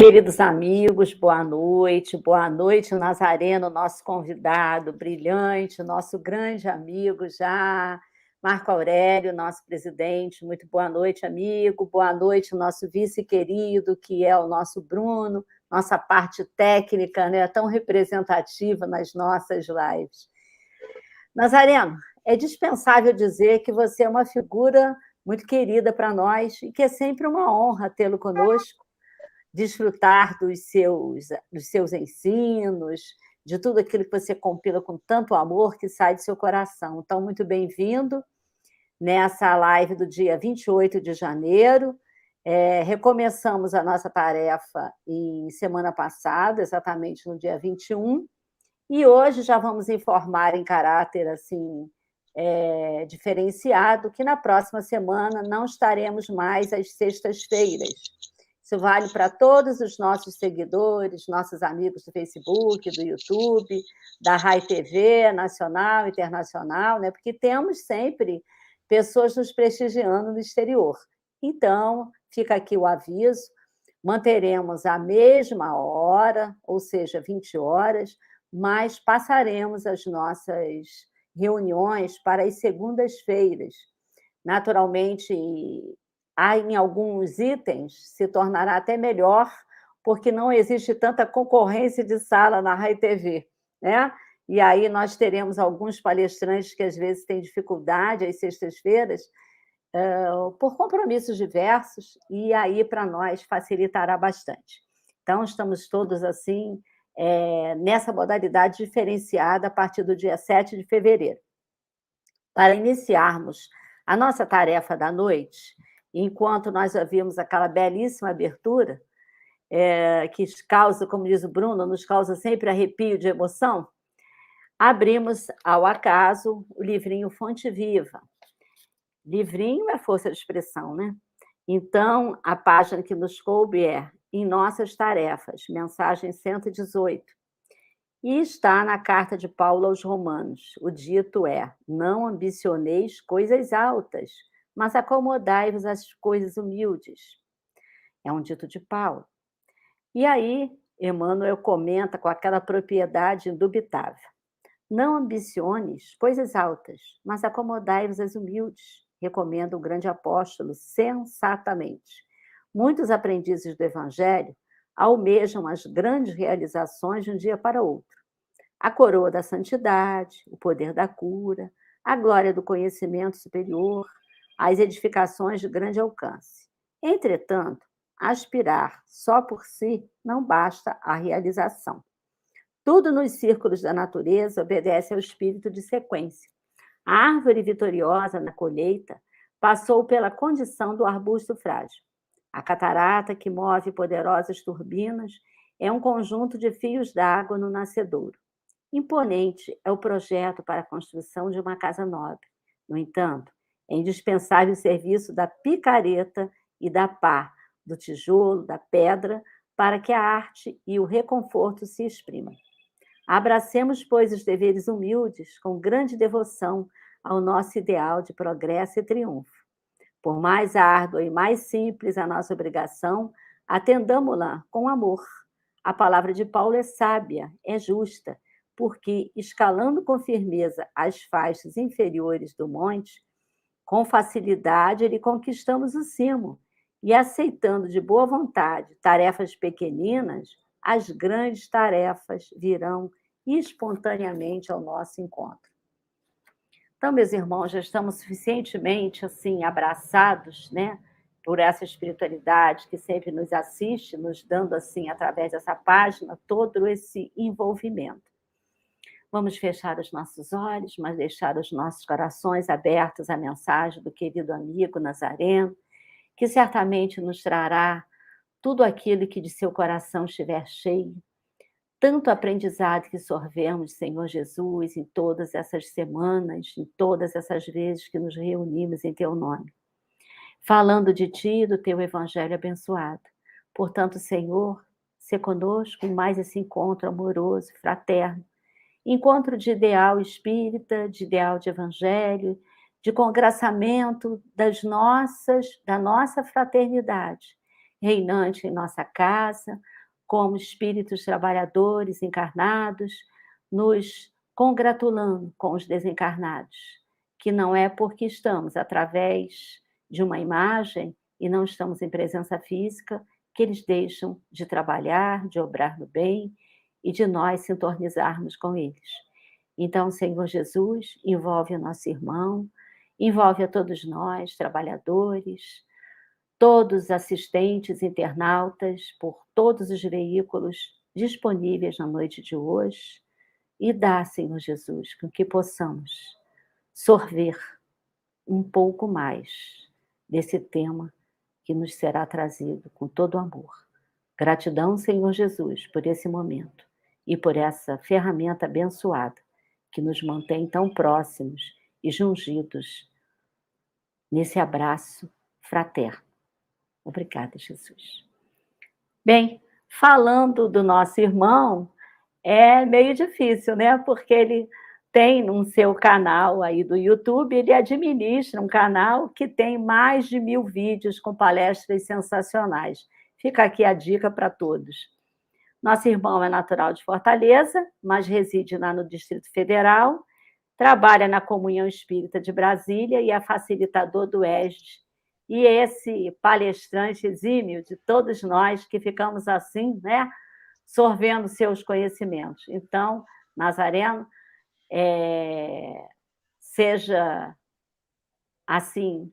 Queridos amigos, boa noite, Nazareno, nosso convidado brilhante, nosso grande amigo já, Marco Aurélio, nosso presidente, muito boa noite, amigo, boa noite, nosso vice-querido, que é o nosso Bruno, nossa parte técnica, né, tão representativa nas nossas lives. Nazareno, é dispensável dizer que você é uma figura muito querida para nós e que é sempre uma honra tê-lo conosco, desfrutar dos seus ensinos, de tudo aquilo que você compila com tanto amor que sai do seu coração. Então, muito bem-vindo nessa live do dia 28 de janeiro. Recomeçamos a nossa tarefa em semana passada, exatamente no dia 21, e hoje já vamos informar em caráter assim diferenciado que na próxima semana não estaremos mais às sextas-feiras. Isso vale para todos os nossos seguidores, nossos amigos do Facebook, do YouTube, da Rai TV, nacional, internacional, né? Porque temos sempre pessoas nos prestigiando no exterior. Então, fica aqui o aviso, manteremos a mesma hora, ou seja, 20 horas, mas passaremos as nossas reuniões para as segundas-feiras. Naturalmente, em alguns itens se tornará até melhor, porque não existe tanta concorrência de sala na Rai TV, né? E aí nós teremos alguns palestrantes que às vezes têm dificuldade às sextas-feiras, por compromissos diversos, e aí para nós facilitará bastante. Então, estamos todos assim, nessa modalidade diferenciada a partir do dia 7 de fevereiro. Para iniciarmos a nossa tarefa da noite, enquanto nós ouvimos aquela belíssima abertura, que causa, como diz o Bruno, nos causa sempre arrepio de emoção, abrimos, ao acaso, o livrinho Fonte Viva. Livrinho é força de expressão, né? Então, a página que nos coube é Em Nossas Tarefas, mensagem 118. E está na carta de Paulo aos Romanos. O dito é: não ambicioneis coisas altas, mas acomodai-vos às coisas humildes. É um dito de Paulo. E aí, Emmanuel comenta com aquela propriedade indubitável: não ambiciones coisas altas, mas acomodai-vos às humildes, recomenda o grande apóstolo sensatamente. Muitos aprendizes do Evangelho almejam as grandes realizações de um dia para outro. A coroa da santidade, o poder da cura, a glória do conhecimento superior, as edificações de grande alcance. Entretanto, aspirar só por si não basta à realização. Tudo nos círculos da natureza obedece ao espírito de sequência. A árvore vitoriosa na colheita passou pela condição do arbusto frágil. A catarata que move poderosas turbinas é um conjunto de fios d'água no nascedouro. Imponente é o projeto para a construção de uma casa nobre. No entanto, é indispensável o serviço da picareta e da pá, do tijolo, da pedra, para que a arte e o reconforto se exprimam. Abracemos, pois, os deveres humildes com grande devoção ao nosso ideal de progresso e triunfo. Por mais árdua e mais simples a nossa obrigação, atendamo-la com amor. A palavra de Paulo é sábia, é justa, porque, escalando com firmeza as faixas inferiores do monte, com facilidade lhe conquistamos o cimo, e aceitando de boa vontade tarefas pequeninas, as grandes tarefas virão espontaneamente ao nosso encontro. Então, meus irmãos, já estamos suficientemente assim abraçados, né, por essa espiritualidade que sempre nos assiste, nos dando assim através dessa página todo esse envolvimento. Vamos fechar os nossos olhos, mas deixar os nossos corações abertos à mensagem do querido amigo Nazareno, que certamente nos trará tudo aquilo que de seu coração estiver cheio, tanto aprendizado que sorvemos, Senhor Jesus, em todas essas semanas, em todas essas vezes que nos reunimos em Teu nome, falando de Ti e do Teu Evangelho abençoado. Portanto, Senhor, se conosco em mais esse encontro amoroso, fraterno, encontro de ideal espírita, de ideal de Evangelho, de congraçamento da nossa fraternidade, reinante em nossa casa, como espíritos trabalhadores encarnados, nos congratulando com os desencarnados, que não é porque estamos através de uma imagem e não estamos em presença física que eles deixam de trabalhar, de obrar no bem e de nós sintonizarmos com eles. Então, Senhor Jesus, envolve o nosso irmão, envolve a todos nós, trabalhadores, todos os assistentes, internautas, por todos os veículos disponíveis na noite de hoje, e dá, Senhor Jesus, com que possamos sorver um pouco mais desse tema que nos será trazido com todo amor. Gratidão, Senhor Jesus, por esse momento e por essa ferramenta abençoada que nos mantém tão próximos e jungidos nesse abraço fraterno. Obrigada, Jesus. Bem, falando do nosso irmão, é meio difícil, né? Porque ele tem no seu canal aí do YouTube, ele administra um canal que tem mais de 1000 vídeos com palestras sensacionais. Fica aqui a dica para todos. Nosso irmão é natural de Fortaleza, mas reside lá no Distrito Federal, trabalha na Comunhão Espírita de Brasília e é facilitador do ESD. E esse palestrante exímio de todos nós que ficamos assim, né, sorvendo seus conhecimentos. Então, Nazareno, seja assim,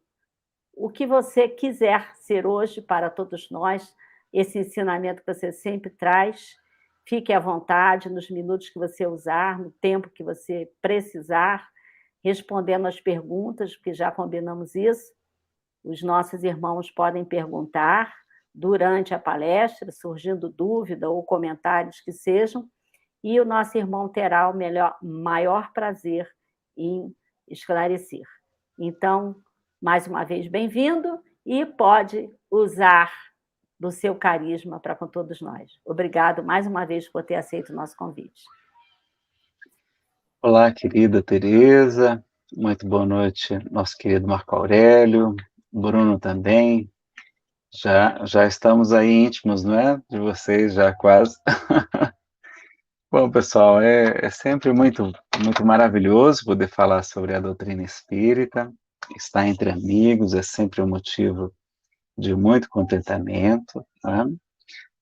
o que você quiser ser hoje para todos nós, esse ensinamento que você sempre traz, fique à vontade nos minutos que você usar, no tempo que você precisar, respondendo às perguntas, porque já combinamos isso. Os nossos irmãos podem perguntar durante a palestra, surgindo dúvida ou comentários que sejam, e o nosso irmão terá o maior prazer em esclarecer. Então, mais uma vez, bem-vindo e pode usar do seu carisma para com todos nós. Obrigado mais uma vez por ter aceito o nosso convite. Olá, querida Tereza. Muito boa noite, nosso querido Marco Aurélio, Bruno também. Já estamos aí íntimos, não é? De vocês, já quase. Bom, pessoal, é sempre muito maravilhoso poder falar sobre a doutrina espírita. Estar entre amigos é sempre um motivo de muito contentamento, né?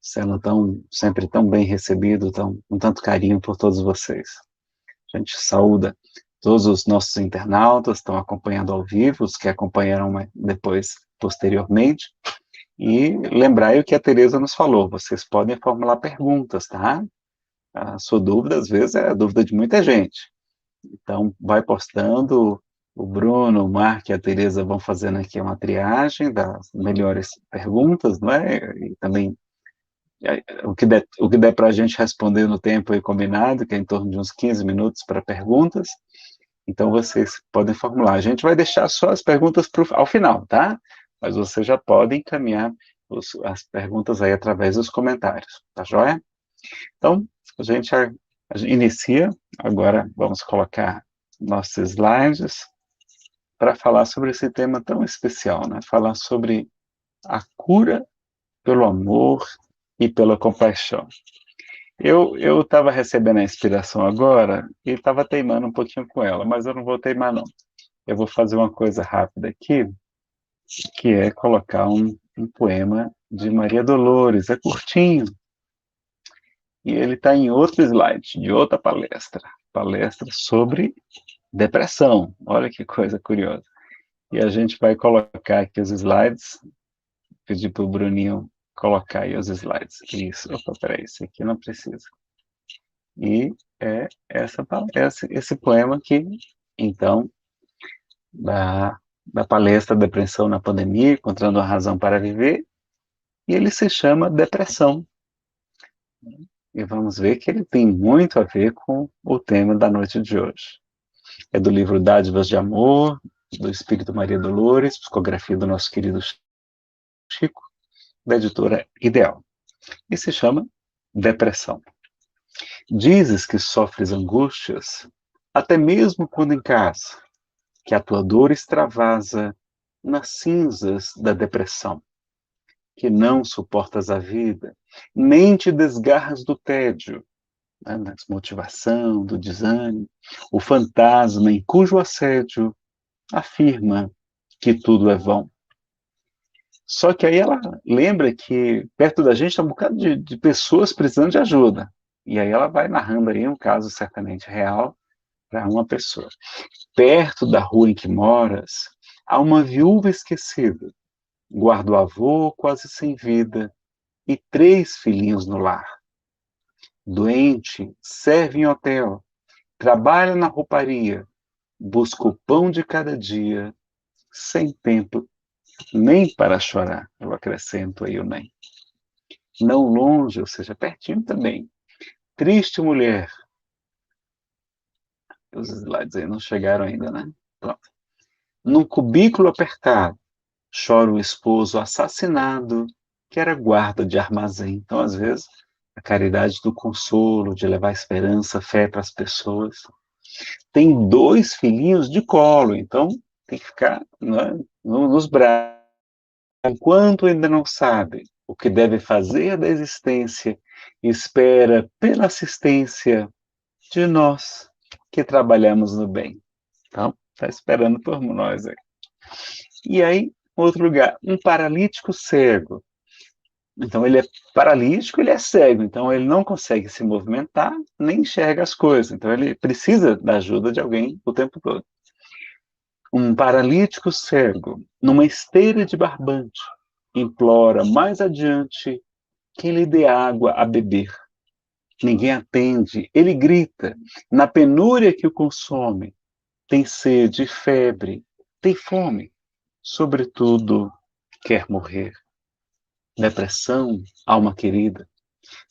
Sendo sempre tão bem recebido, com tanto carinho por todos vocês. A gente saúda todos os nossos internautas, estão acompanhando ao vivo, os que acompanharão depois, posteriormente. E lembrar o que a Tereza nos falou, vocês podem formular perguntas, tá? A sua dúvida, às vezes, é a dúvida de muita gente. Então, vai postando, o Bruno, o Marco e a Tereza vão fazendo aqui uma triagem das melhores perguntas, não é? E também o que der para a gente responder no tempo aí combinado, que é em torno de uns 15 minutos para perguntas. Então, vocês podem formular. A gente vai deixar só as perguntas ao final, tá? Mas vocês já podem encaminhar as perguntas aí através dos comentários, tá joia? Então, a gente inicia. Agora, vamos colocar nossos slides para falar sobre esse tema tão especial, né? Falar sobre a cura pelo amor e pela compaixão. Eu estava recebendo a inspiração agora e estava teimando um pouquinho com ela, mas eu não vou teimar, não. Eu vou fazer uma coisa rápida aqui, que é colocar um poema de Maria Dolores, é curtinho. E ele está em outro slide, de outra palestra sobre depressão. Olha que coisa curiosa. E a gente vai colocar aqui os slides, pedir para o Bruninho colocar aí os slides. Isso, opa, peraí, esse aqui não precisa. E é esse poema aqui, então, da palestra Depressão na Pandemia, Encontrando a Razão para Viver, e ele se chama Depressão. E vamos ver que ele tem muito a ver com o tema da noite de hoje. É do livro Dádivas de Amor, do Espírito Maria Dolores, psicografia do nosso querido Chico, da editora Ideal. E se chama Depressão. Dizes que sofres angústias, até mesmo quando em casa, que a tua dor extravasa nas cinzas da depressão. que não suportas a vida, nem te desgarras do tédio, né, da desmotivação, do desânimo, o fantasma em cujo assédio afirma que tudo é vão. Só que aí ela lembra que perto da gente está um bocado de pessoas precisando de ajuda. E aí ela vai narrando aí um caso certamente real para uma pessoa. Perto da rua em que moras, há uma viúva esquecida. Guarda o avô quase sem vida e 3 filhinhos no lar. Doente, serve em hotel, trabalha na rouparia, busca o pão de cada dia, sem tempo nem para chorar. Eu acrescento aí o nem. Não longe, ou seja, pertinho também. Triste mulher. Os slides aí não chegaram ainda, né? Pronto. Num cubículo apertado, chora o esposo assassinado, que era guarda de armazém. Então, às vezes, a caridade do consolo, de levar esperança, fé para as pessoas. Tem 2 filhinhos de colo, então tem que ficar, né, nos braços. Enquanto ainda não sabe o que deve fazer da existência, espera pela assistência de nós que trabalhamos no bem. Então, está esperando por nós aí. E aí, outro lugar, um paralítico cego. Então, ele é paralítico, ele é cego, então ele não consegue se movimentar, nem enxerga as coisas. Então, ele precisa da ajuda de alguém o tempo todo. Um paralítico cego, numa esteira de barbante, implora mais adiante que lhe dê água a beber. Ninguém atende, ele grita, na penúria que o consome, tem sede, febre, tem fome, sobretudo quer morrer. Depressão, alma querida,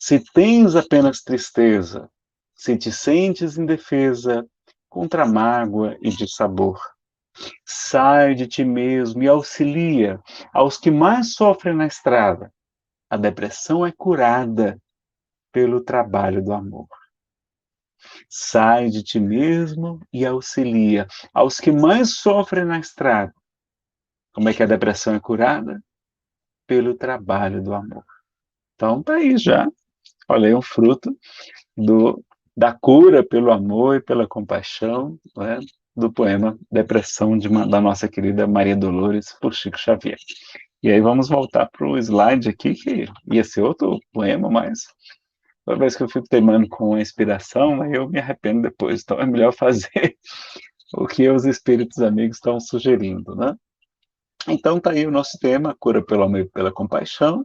se tens apenas tristeza, se te sentes indefesa contra a mágoa e dissabor, sai de ti mesmo e auxilia aos que mais sofrem na estrada. A depressão é curada pelo trabalho do amor. Sai de ti mesmo e auxilia aos que mais sofrem na estrada. Como é que a depressão é curada? Pelo trabalho do amor. Então, tá aí já. Olha aí um fruto da cura pelo amor e pela compaixão, né, do poema Depressão da nossa querida Maria Dolores, por Chico Xavier. E aí vamos voltar para o slide aqui, que ia ser outro poema, mas toda vez que eu fico teimando com a inspiração, aí eu me arrependo depois. Então é melhor fazer o que os espíritos amigos estão sugerindo, né? Então tá aí o nosso tema, cura pelo amor e pela compaixão.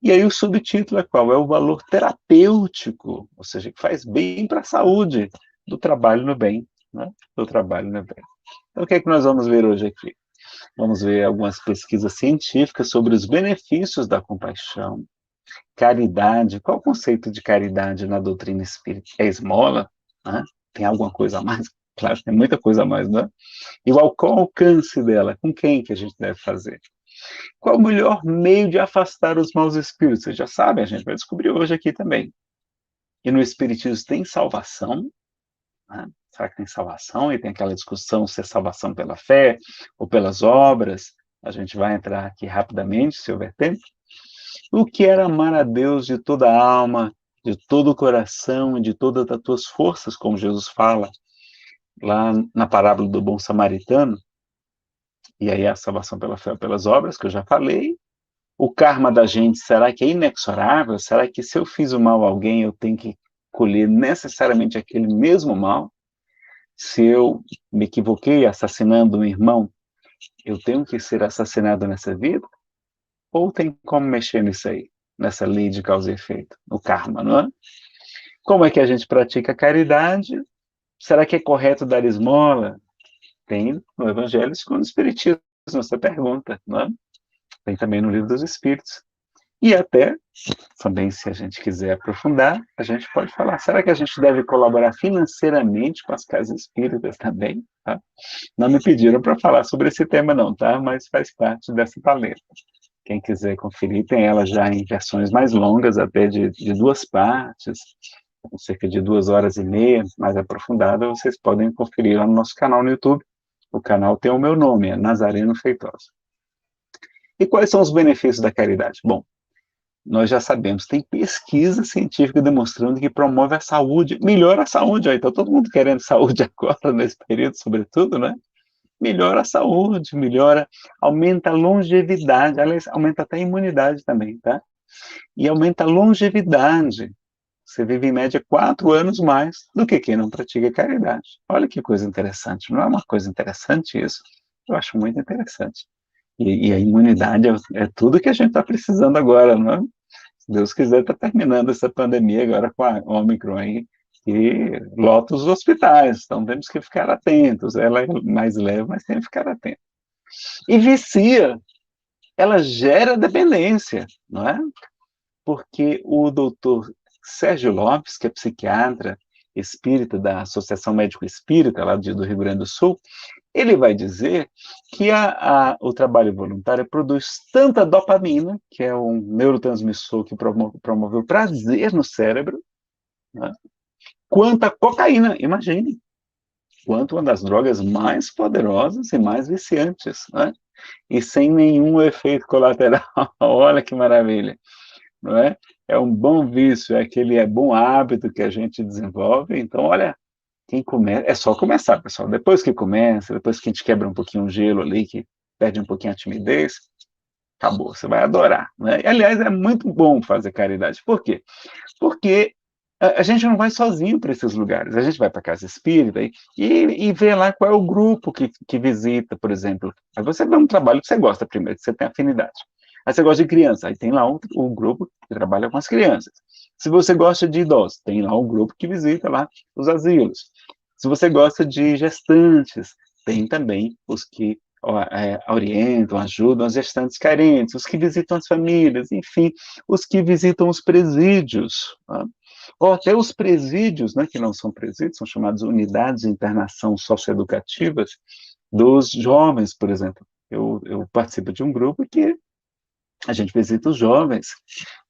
E aí o subtítulo é qual? É o valor terapêutico, ou seja, que faz bem para a saúde do trabalho no bem, né? Do trabalho no bem. Então o que é que nós vamos ver hoje aqui? Vamos ver algumas pesquisas científicas sobre os benefícios da compaixão, caridade. Qual o conceito de caridade na doutrina espírita? É esmola? Né? Tem alguma coisa a mais? Claro, tem muita coisa a mais, né? E qual o alcance dela? Com quem que a gente deve fazer? Qual o melhor meio de afastar os maus espíritos? Vocês já sabem, a gente vai descobrir hoje aqui também. E no Espiritismo tem salvação? Né? Será que tem salvação? E tem aquela discussão se é salvação pela fé ou pelas obras. A gente vai entrar aqui rapidamente, se houver tempo. O que era amar a Deus de toda a alma, de todo o coração e de todas as tuas forças, como Jesus fala lá na parábola do bom samaritano. E aí a salvação pela fé ou pelas obras, que eu já falei. O karma da gente, será que é inexorável? Será que se eu fiz o mal a alguém, eu tenho que colher necessariamente aquele mesmo mal? Se eu me equivoquei assassinando um irmão, eu tenho que ser assassinado nessa vida? Ou tem como mexer nisso aí, nessa lei de causa e efeito, no karma, não é? Como é que a gente pratica a caridade? Será que é correto dar esmola? Tem no Evangelho segundo o Espiritismo, essa pergunta, não é? Tem também no Livro dos Espíritos. E até, também se a gente quiser aprofundar, a gente pode falar, será que a gente deve colaborar financeiramente com as casas espíritas também? Tá? Não me pediram para falar sobre esse tema não, tá? Mas faz parte dessa palestra. Quem quiser conferir, tem ela já em versões mais longas, até de 2 partes, com cerca de 2h30, mais aprofundada, vocês podem conferir lá no nosso canal no YouTube. O canal tem o meu nome, é Nazareno Feitosa. E quais são os benefícios da caridade? Bom, nós já sabemos, tem pesquisa científica demonstrando que promove a saúde, melhora a saúde, aí está todo mundo querendo saúde agora, nesse período, sobretudo, né? Melhora a saúde, aumenta a longevidade, aliás, aumenta até a imunidade também, tá? E aumenta a longevidade. Você vive em média 4 anos mais do que quem não pratica caridade. Olha que coisa interessante, não é uma coisa interessante isso? Eu acho muito interessante. E a imunidade é tudo que a gente está precisando agora, não é? Se Deus quiser, está terminando essa pandemia agora com a Ômicron aí, e lota os hospitais, então temos que ficar atentos. Ela é mais leve, mas tem que ficar atento. E vicia, ela gera dependência, não é? Porque o doutor Sérgio Lopes, que é psiquiatra espírita da Associação Médico Espírita, lá do Rio Grande do Sul, ele vai dizer que o trabalho voluntário produz tanta dopamina, que é um neurotransmissor que promove o prazer no cérebro, né, quanto a cocaína, imagine, quanto uma das drogas mais poderosas e mais viciantes, né, e sem nenhum efeito colateral. Olha que maravilha, não é? É um bom vício, é bom hábito que a gente desenvolve. Então, olha, quem começa, é só começar, pessoal. Depois que começa, depois que a gente quebra um pouquinho o gelo ali, que perde um pouquinho a timidez, acabou, você vai adorar, né? E, aliás, é muito bom fazer caridade. Por quê? Porque a gente não vai sozinho para esses lugares, a gente vai para a casa espírita e vê lá qual é o grupo que visita, por exemplo. Aí você vê um trabalho que você gosta primeiro, que você tem afinidade. Aí você gosta de criança, aí tem lá um grupo que trabalha com as crianças. Se você gosta de idosos, tem lá um grupo que visita lá os asilos. Se você gosta de gestantes, tem também os que orientam, ajudam as gestantes carentes, os que visitam as famílias, enfim, os que visitam os presídios, né? Ou até os presídios, né, que não são presídios, são chamados unidades de internação socioeducativas dos jovens, por exemplo. Eu participo de um grupo que a gente visita os jovens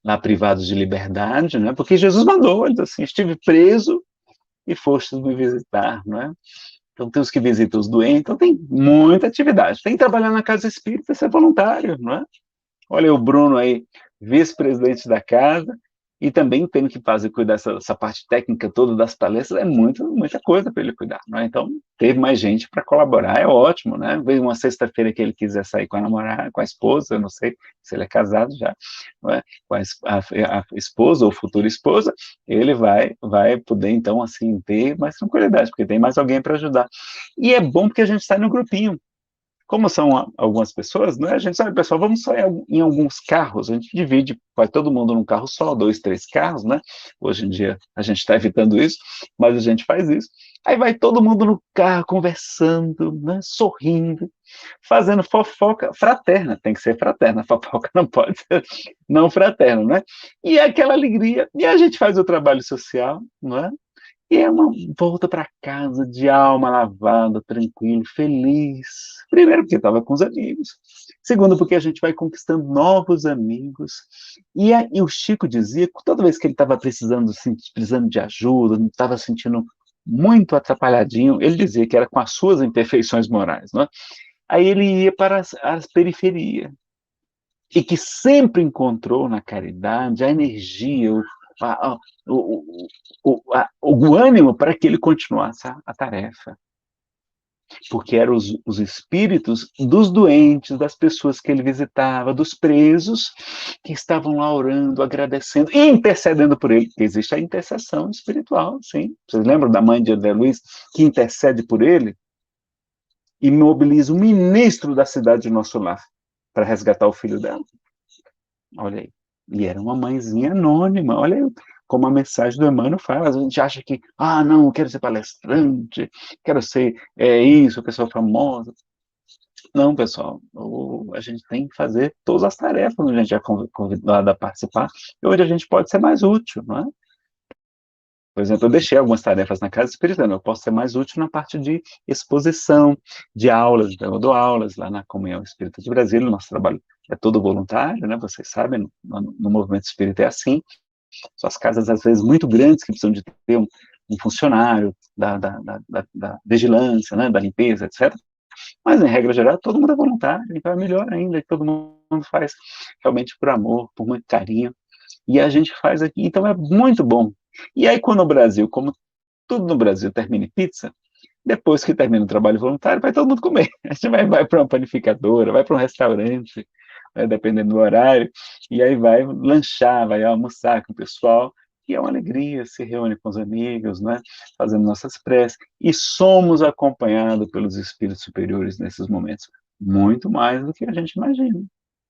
lá privados de liberdade, né? Porque Jesus mandou, ele disse assim, estive preso e fostes me visitar, não é? Então tem os que visitam os doentes, então tem muita atividade. Tem que trabalhar na casa espírita, ser voluntário, não é? Olha o Bruno aí, vice-presidente da casa, e também tendo que cuidar dessa parte técnica toda das palestras, é muita coisa para ele cuidar, não é? Então, teve mais gente para colaborar, é ótimo, né? Veio uma sexta-feira que ele quiser sair com a namorada, com a esposa, eu não sei se ele é casado já, não é? Com a esposa ou futura esposa, ele vai poder, então, assim, ter mais tranquilidade, porque tem mais alguém para ajudar. E é bom porque a gente está no grupinho. Como são algumas pessoas, né? A gente sabe, pessoal, vamos só em alguns carros, a gente divide, vai todo mundo num carro só, 2, 3 carros, né? Hoje em dia a gente está evitando isso, mas a gente faz isso. Aí vai todo mundo no carro conversando, né? Sorrindo, fazendo fofoca fraterna, tem que ser fraterna, fofoca não pode ser não fraterna, né? E é aquela alegria, e a gente faz o trabalho social, não é? E é uma volta para casa de alma lavada, tranquilo, feliz. Primeiro, porque estava com os amigos. Segundo, porque a gente vai conquistando novos amigos. E o Chico dizia que toda vez que ele estava precisando de ajuda, estava sentindo muito atrapalhadinho, ele dizia que era com as suas imperfeições morais, não é? Aí ele ia para as periferias. E que sempre encontrou na caridade a energia, o ânimo para que ele continuasse a tarefa. Porque eram os espíritos dos doentes, das pessoas que ele visitava, dos presos, que estavam lá orando, agradecendo e intercedendo por ele. Porque existe a intercessão espiritual, sim. Vocês lembram da mãe de André Luiz, que intercede por ele? E mobiliza o ministro da cidade de Nosso Lar para resgatar o filho dela. Olha aí. E era uma mãezinha anônima. Olha aí como a mensagem do Emmanuel fala. A gente acha que, não, eu quero ser palestrante, quero ser isso, pessoa famosa. Não, pessoal, a gente tem que fazer todas as tarefas onde a gente é convidado a participar e onde a gente pode ser mais útil, não é? Por exemplo, eu deixei algumas tarefas na casa espírita, eu posso ser mais útil na parte de exposição, de aulas, então eu dou aulas lá na Comunhão Espírita de Brasília, o nosso trabalho é todo voluntário, né, vocês sabem, no movimento espírita é assim, são as casas às vezes muito grandes que precisam de ter um funcionário da vigilância, né, da limpeza, etc. Mas, em regra geral, todo mundo é voluntário, então é melhor ainda, que todo mundo faz realmente por amor, por muito carinho, e a gente faz aqui, então é muito bom. E aí, quando o Brasil, como tudo no Brasil termina em pizza, depois que termina o trabalho voluntário, vai todo mundo comer. A gente vai para uma panificadora, vai para um restaurante, né, dependendo do horário, e aí vai lanchar, vai almoçar com o pessoal, e é uma alegria, se reúne com os amigos, né, fazendo nossas preces, e somos acompanhados pelos espíritos superiores nesses momentos, muito mais do que a gente imagina.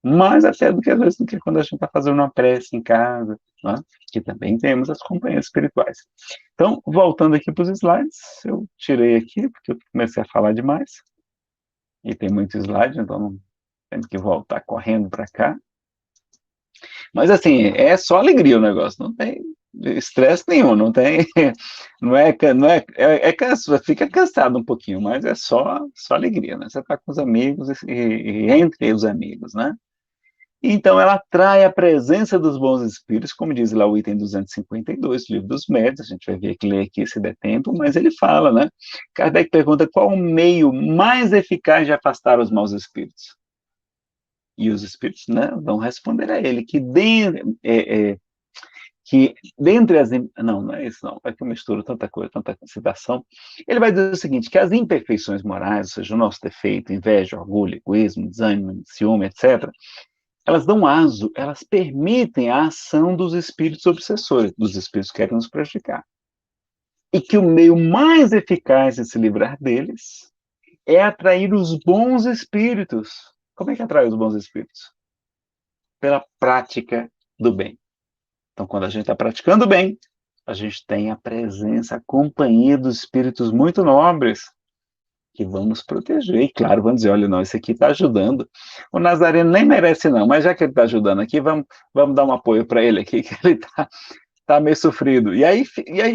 Mais até do que às vezes do que quando a gente está fazendo uma prece em casa, né, que também temos as companhias espirituais. Então, voltando aqui para os slides, eu tirei aqui, porque eu comecei a falar demais, e tem muito slide, então não tenho que voltar correndo para cá. Mas, assim, é só alegria o negócio, não tem estresse nenhum, não tem, fica cansado um pouquinho, mas é só alegria, né? Você está com os amigos e entre os amigos, né? Então, ela atrai a presença dos bons espíritos, como diz lá o item 252 do Livro dos Médiuns, a gente vai ver que ler aqui se der tempo, mas ele fala, né? Kardec pergunta qual o meio mais eficaz de afastar os maus espíritos. E os espíritos, né, vão responder a ele que dentre as... Não é isso, não. É que eu misturo tanta coisa, tanta citação. Ele vai dizer o seguinte, que as imperfeições morais, ou seja, o nosso defeito, inveja, orgulho, egoísmo, desânimo, ciúme, etc., elas dão aso, elas permitem a ação dos espíritos obsessores, dos espíritos que querem nos prejudicar. E que o meio mais eficaz de se livrar deles é atrair os bons espíritos. Como é que atrai os bons espíritos? Pela prática do bem. Então, quando a gente está praticando o bem, a gente tem a presença, a companhia dos espíritos muito nobres, que vão nos proteger. E claro, vamos dizer, olha, não, esse aqui está ajudando. O Nazareno nem merece não, mas já que ele está ajudando aqui, vamos dar um apoio para ele aqui, que ele tá meio sofrido. E aí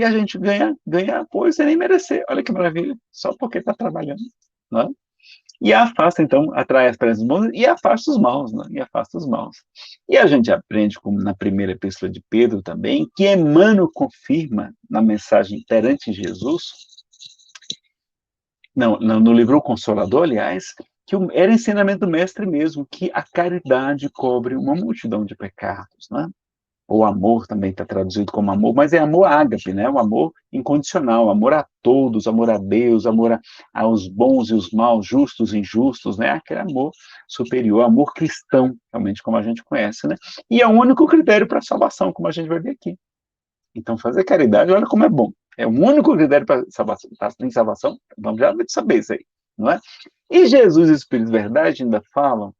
a gente ganha apoio sem nem merecer. Olha que maravilha, só porque está trabalhando. Né? E afasta, então, atrai as presenças bons e afasta os maus, né? E afasta os maus. E a gente aprende, como na primeira epístola de Pedro também, que Emmanuel confirma na mensagem perante Jesus, no livro O Consolador, aliás, que era ensinamento do mestre mesmo, que a caridade cobre uma multidão de pecados, né? O amor também está traduzido como amor, mas é amor ágape, né? O amor incondicional, amor a todos, amor a Deus, amor aos bons e os maus, justos e injustos, né? Aquele amor superior, amor cristão, realmente como a gente conhece, né? E é o único critério para a salvação, como a gente vai ver aqui. Então, fazer caridade, olha como é bom. É o único critério para salvação. Tá sem salvação? Vamos já saber isso aí, não é? E Jesus e o Espírito de Verdade ainda falam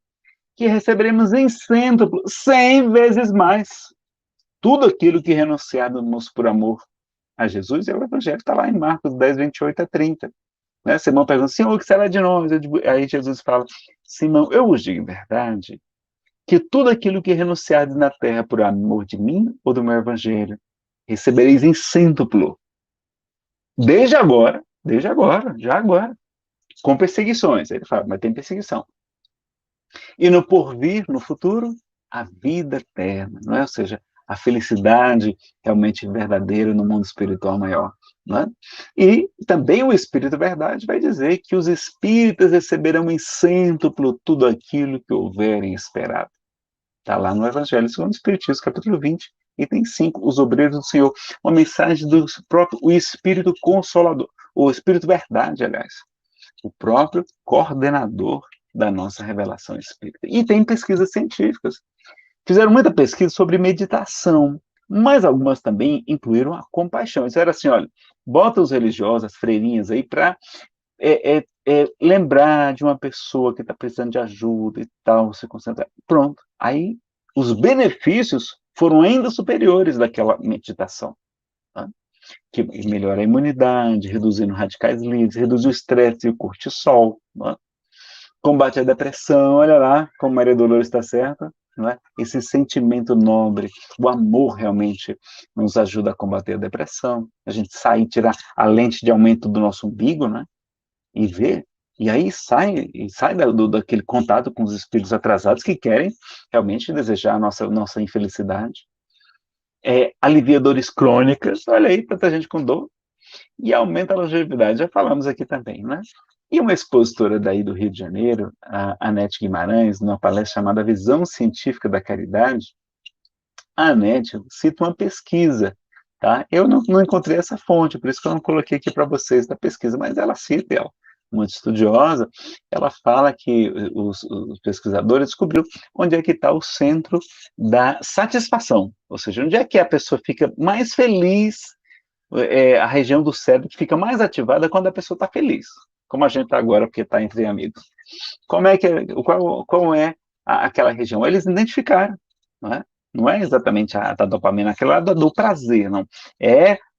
que receberemos em cêntuplo, 100 vezes mais, tudo aquilo que renunciarmos por amor a Jesus, e o Evangelho está lá em Marcos 10, 28 a 30. Né? Simão pergunta, Senhor, o que será de nós? Aí Jesus fala, Simão, eu vos digo em verdade, que tudo aquilo que renunciardes na terra por amor de mim ou do meu Evangelho, recebereis em cêntuplo. Desde agora, já agora, com perseguições. Ele fala, mas tem perseguição. E no porvir, no futuro, a vida eterna, não é? Ou seja, a felicidade realmente verdadeira no mundo espiritual maior. Não é? E também o Espírito Verdade vai dizer que os espíritas receberão em cêntuplo tudo aquilo que houverem esperado. Está lá no Evangelho segundo o Espiritismo, capítulo 20, item 5, os obreiros do Senhor. Uma mensagem do próprio o Espírito Consolador, o Espírito Verdade, aliás, o próprio coordenador da nossa revelação espírita. E tem pesquisas científicas. Fizeram muita pesquisa sobre meditação, mas algumas também incluíram a compaixão. Isso era assim, olha, bota os religiosos, as freirinhas aí para lembrar de uma pessoa que está precisando de ajuda e tal, se concentrar. Pronto. Aí os benefícios foram ainda superiores daquela meditação. Tá? Que melhora a imunidade, reduzindo radicais livres, reduz o estresse e o cortisol, tá? Combate a depressão, olha lá como Maria Dolores está certa, não é? Esse sentimento nobre, o amor realmente nos ajuda a combater a depressão, a gente sai, tirar a lente de aumento do nosso umbigo, né? E ver, e aí sai daquele contato com os espíritos atrasados que querem realmente desejar a nossa infelicidade. Alivia dores crônicas, olha aí, tanta gente com dor, e aumenta a longevidade, já falamos aqui também, né? E uma expositora daí do Rio de Janeiro, a Anete Guimarães, numa palestra chamada Visão Científica da Caridade, a Anete cita uma pesquisa, tá? Eu não encontrei essa fonte, por isso que eu não coloquei aqui para vocês da pesquisa, mas ela cita, ela, muito estudiosa, ela fala que os pesquisadores descobriram onde é que está o centro da satisfação, ou seja, onde é que a pessoa fica mais feliz, a região do cérebro que fica mais ativada quando a pessoa está feliz, como a gente está agora, porque está entre amigos. Como é que qual é aquela região? Eles identificaram, não é? Não é exatamente a da dopamina, aquela lá do prazer, não.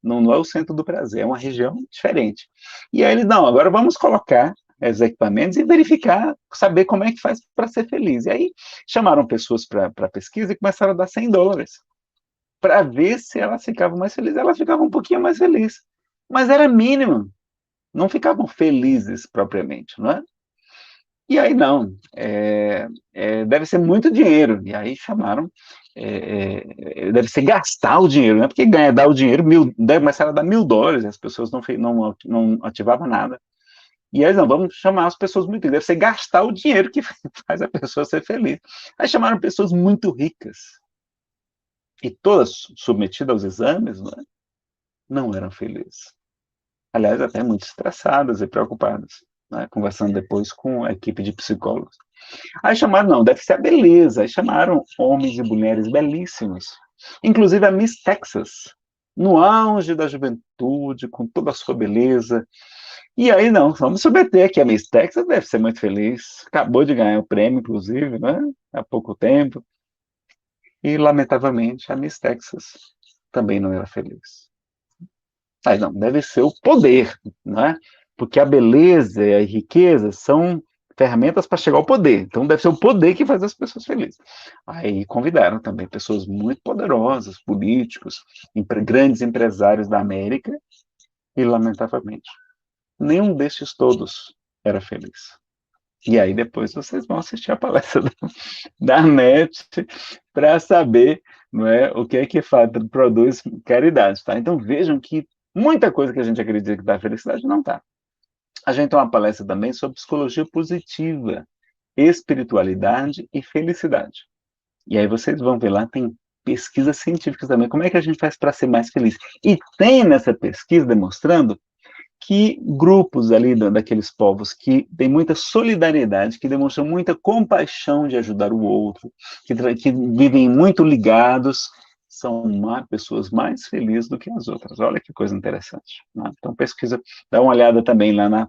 Não é o centro do prazer, é uma região diferente. E aí eles, não, agora vamos colocar os equipamentos e verificar, saber como é que faz para ser feliz. E aí chamaram pessoas para pesquisa e começaram a dar $100 para ver se elas ficavam mais felizes. Elas ficavam um pouquinho mais felizes, mas era mínimo, não ficavam felizes propriamente, não é? E aí não, deve ser muito dinheiro. E aí chamaram, deve ser gastar o dinheiro, né? Porque dar o dinheiro, deve começar a dar $1.000, as pessoas não ativavam nada. E aí não, vamos chamar as pessoas muito ricas, deve ser gastar o dinheiro que faz a pessoa ser feliz. Aí chamaram pessoas muito ricas, e todas submetidas aos exames, não eram felizes. Aliás, até muito estressadas e preocupadas, né? Conversando depois com a equipe de psicólogos. Aí chamaram, não, deve ser a beleza. Aí chamaram homens e mulheres belíssimos. Inclusive a Miss Texas, no auge da juventude, com toda a sua beleza. E aí, não, vamos submeter que a Miss Texas deve ser muito feliz. Acabou de ganhar o prêmio, inclusive, né? Há pouco tempo. E, lamentavelmente, a Miss Texas também não era feliz. Aí, não, deve ser o poder, né? Porque a beleza e a riqueza são ferramentas para chegar ao poder. Então, deve ser o poder que faz as pessoas felizes. Aí convidaram também pessoas muito poderosas, políticos, grandes empresários da América, e, lamentavelmente, nenhum destes todos era feliz. E aí depois vocês vão assistir a palestra da NET para saber, não é, o que é que produz caridade, tá? Então vejam que muita coisa que a gente acredita que dá felicidade não está. A gente tem uma palestra também sobre psicologia positiva, espiritualidade e felicidade. E aí vocês vão ver lá, tem pesquisas científicas também, como é que a gente faz para ser mais feliz. E tem nessa pesquisa demonstrando que grupos ali daqueles povos que têm muita solidariedade, que demonstram muita compaixão de ajudar o outro, que vivem muito ligados, são pessoas mais felizes do que as outras. Olha que coisa interessante, né? Então, pesquisa, dá uma olhada também lá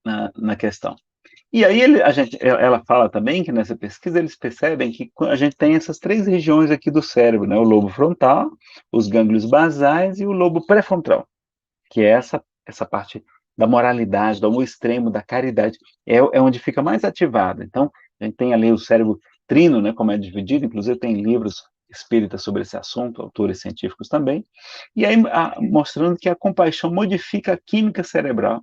na questão. E aí ela fala também que nessa pesquisa eles percebem que a gente tem essas 3 regiões aqui do cérebro, né? O lobo frontal, os gânglios basais e o lobo pré-frontal, que é essa parte da moralidade, do amor extremo, da caridade, é onde fica mais ativado. Então, a gente tem ali o cérebro trino, né, como é dividido, inclusive tem livros espíritas sobre esse assunto, autores científicos também, e aí mostrando que a compaixão modifica a química cerebral,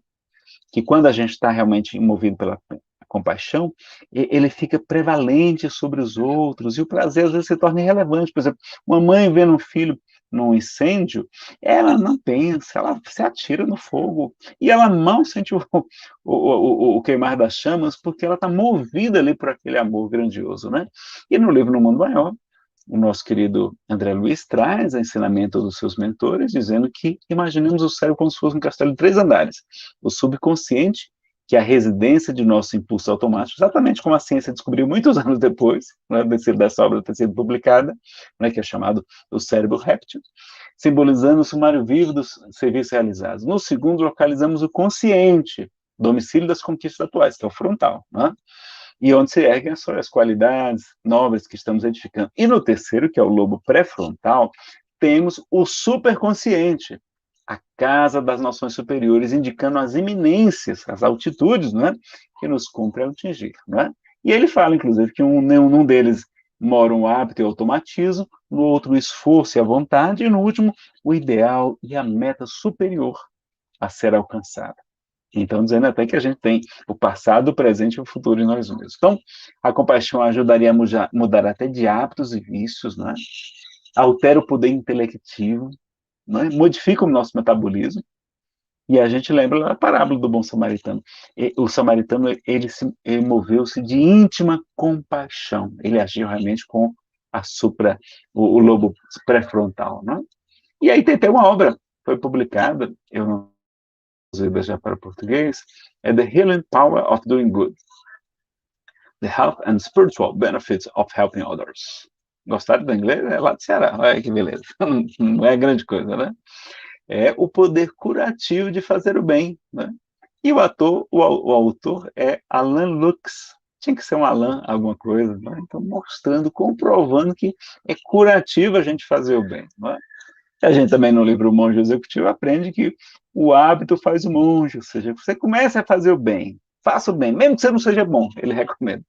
que quando a gente está realmente movido pela compaixão, ele fica prevalente sobre os outros, e o prazer às vezes se torna irrelevante. Por exemplo, uma mãe vendo um filho num incêndio, ela não pensa, ela se atira no fogo, e ela mal sente o queimar das chamas, porque ela está movida ali por aquele amor grandioso, né? E no livro No Mundo Maior, o nosso querido André Luiz traz o ensinamento dos seus mentores, dizendo que imaginemos o cérebro como se fosse um castelo de 3 andares. O subconsciente, que é a residência de nosso impulso automático, exatamente como a ciência descobriu muitos anos depois, né, dessa obra ter sido publicada, né, que é chamado o cérebro réptil, simbolizando o sumário vivo dos serviços realizados. No segundo, localizamos o consciente, domicílio das conquistas atuais, que é o frontal, né? E onde se erguem as qualidades nobres que estamos edificando. E no terceiro, que é o lobo pré-frontal, temos o superconsciente, a casa das noções superiores, indicando as iminências, as altitudes, né, que nos cumpre atingir. Né? E ele fala, inclusive, que num deles mora um hábito e automatismo, no outro o esforço e a vontade, e no último o ideal e a meta superior a ser alcançada. Então, dizendo até que a gente tem o passado, o presente e o futuro em nós mesmos. Então, a compaixão ajudaria a mudar até de hábitos e vícios, né? Altera o poder intelectivo, né? Modifica o nosso metabolismo E a gente lembra da parábola do bom samaritano. O samaritano, ele moveu-se de íntima compaixão. Ele agiu realmente com o lobo pré-frontal, né? E aí tem até uma obra, foi publicada, eu não traduzida já para português, é The Healing Power of Doing Good. The Health and Spiritual Benefits of Helping Others. Gostaram do inglês? É lá do Ceará, olha que beleza. Não é grande coisa, né? É o poder curativo de fazer o bem, né? E o autor é Alan Lux. Tinha que ser um Alan, alguma coisa, né? Então, mostrando, comprovando que é curativo a gente fazer o bem, né? A gente também, no livro O Monge Executivo, aprende que o hábito faz o monge, ou seja, você começa a fazer o bem, faça o bem, mesmo que você não seja bom, ele recomenda.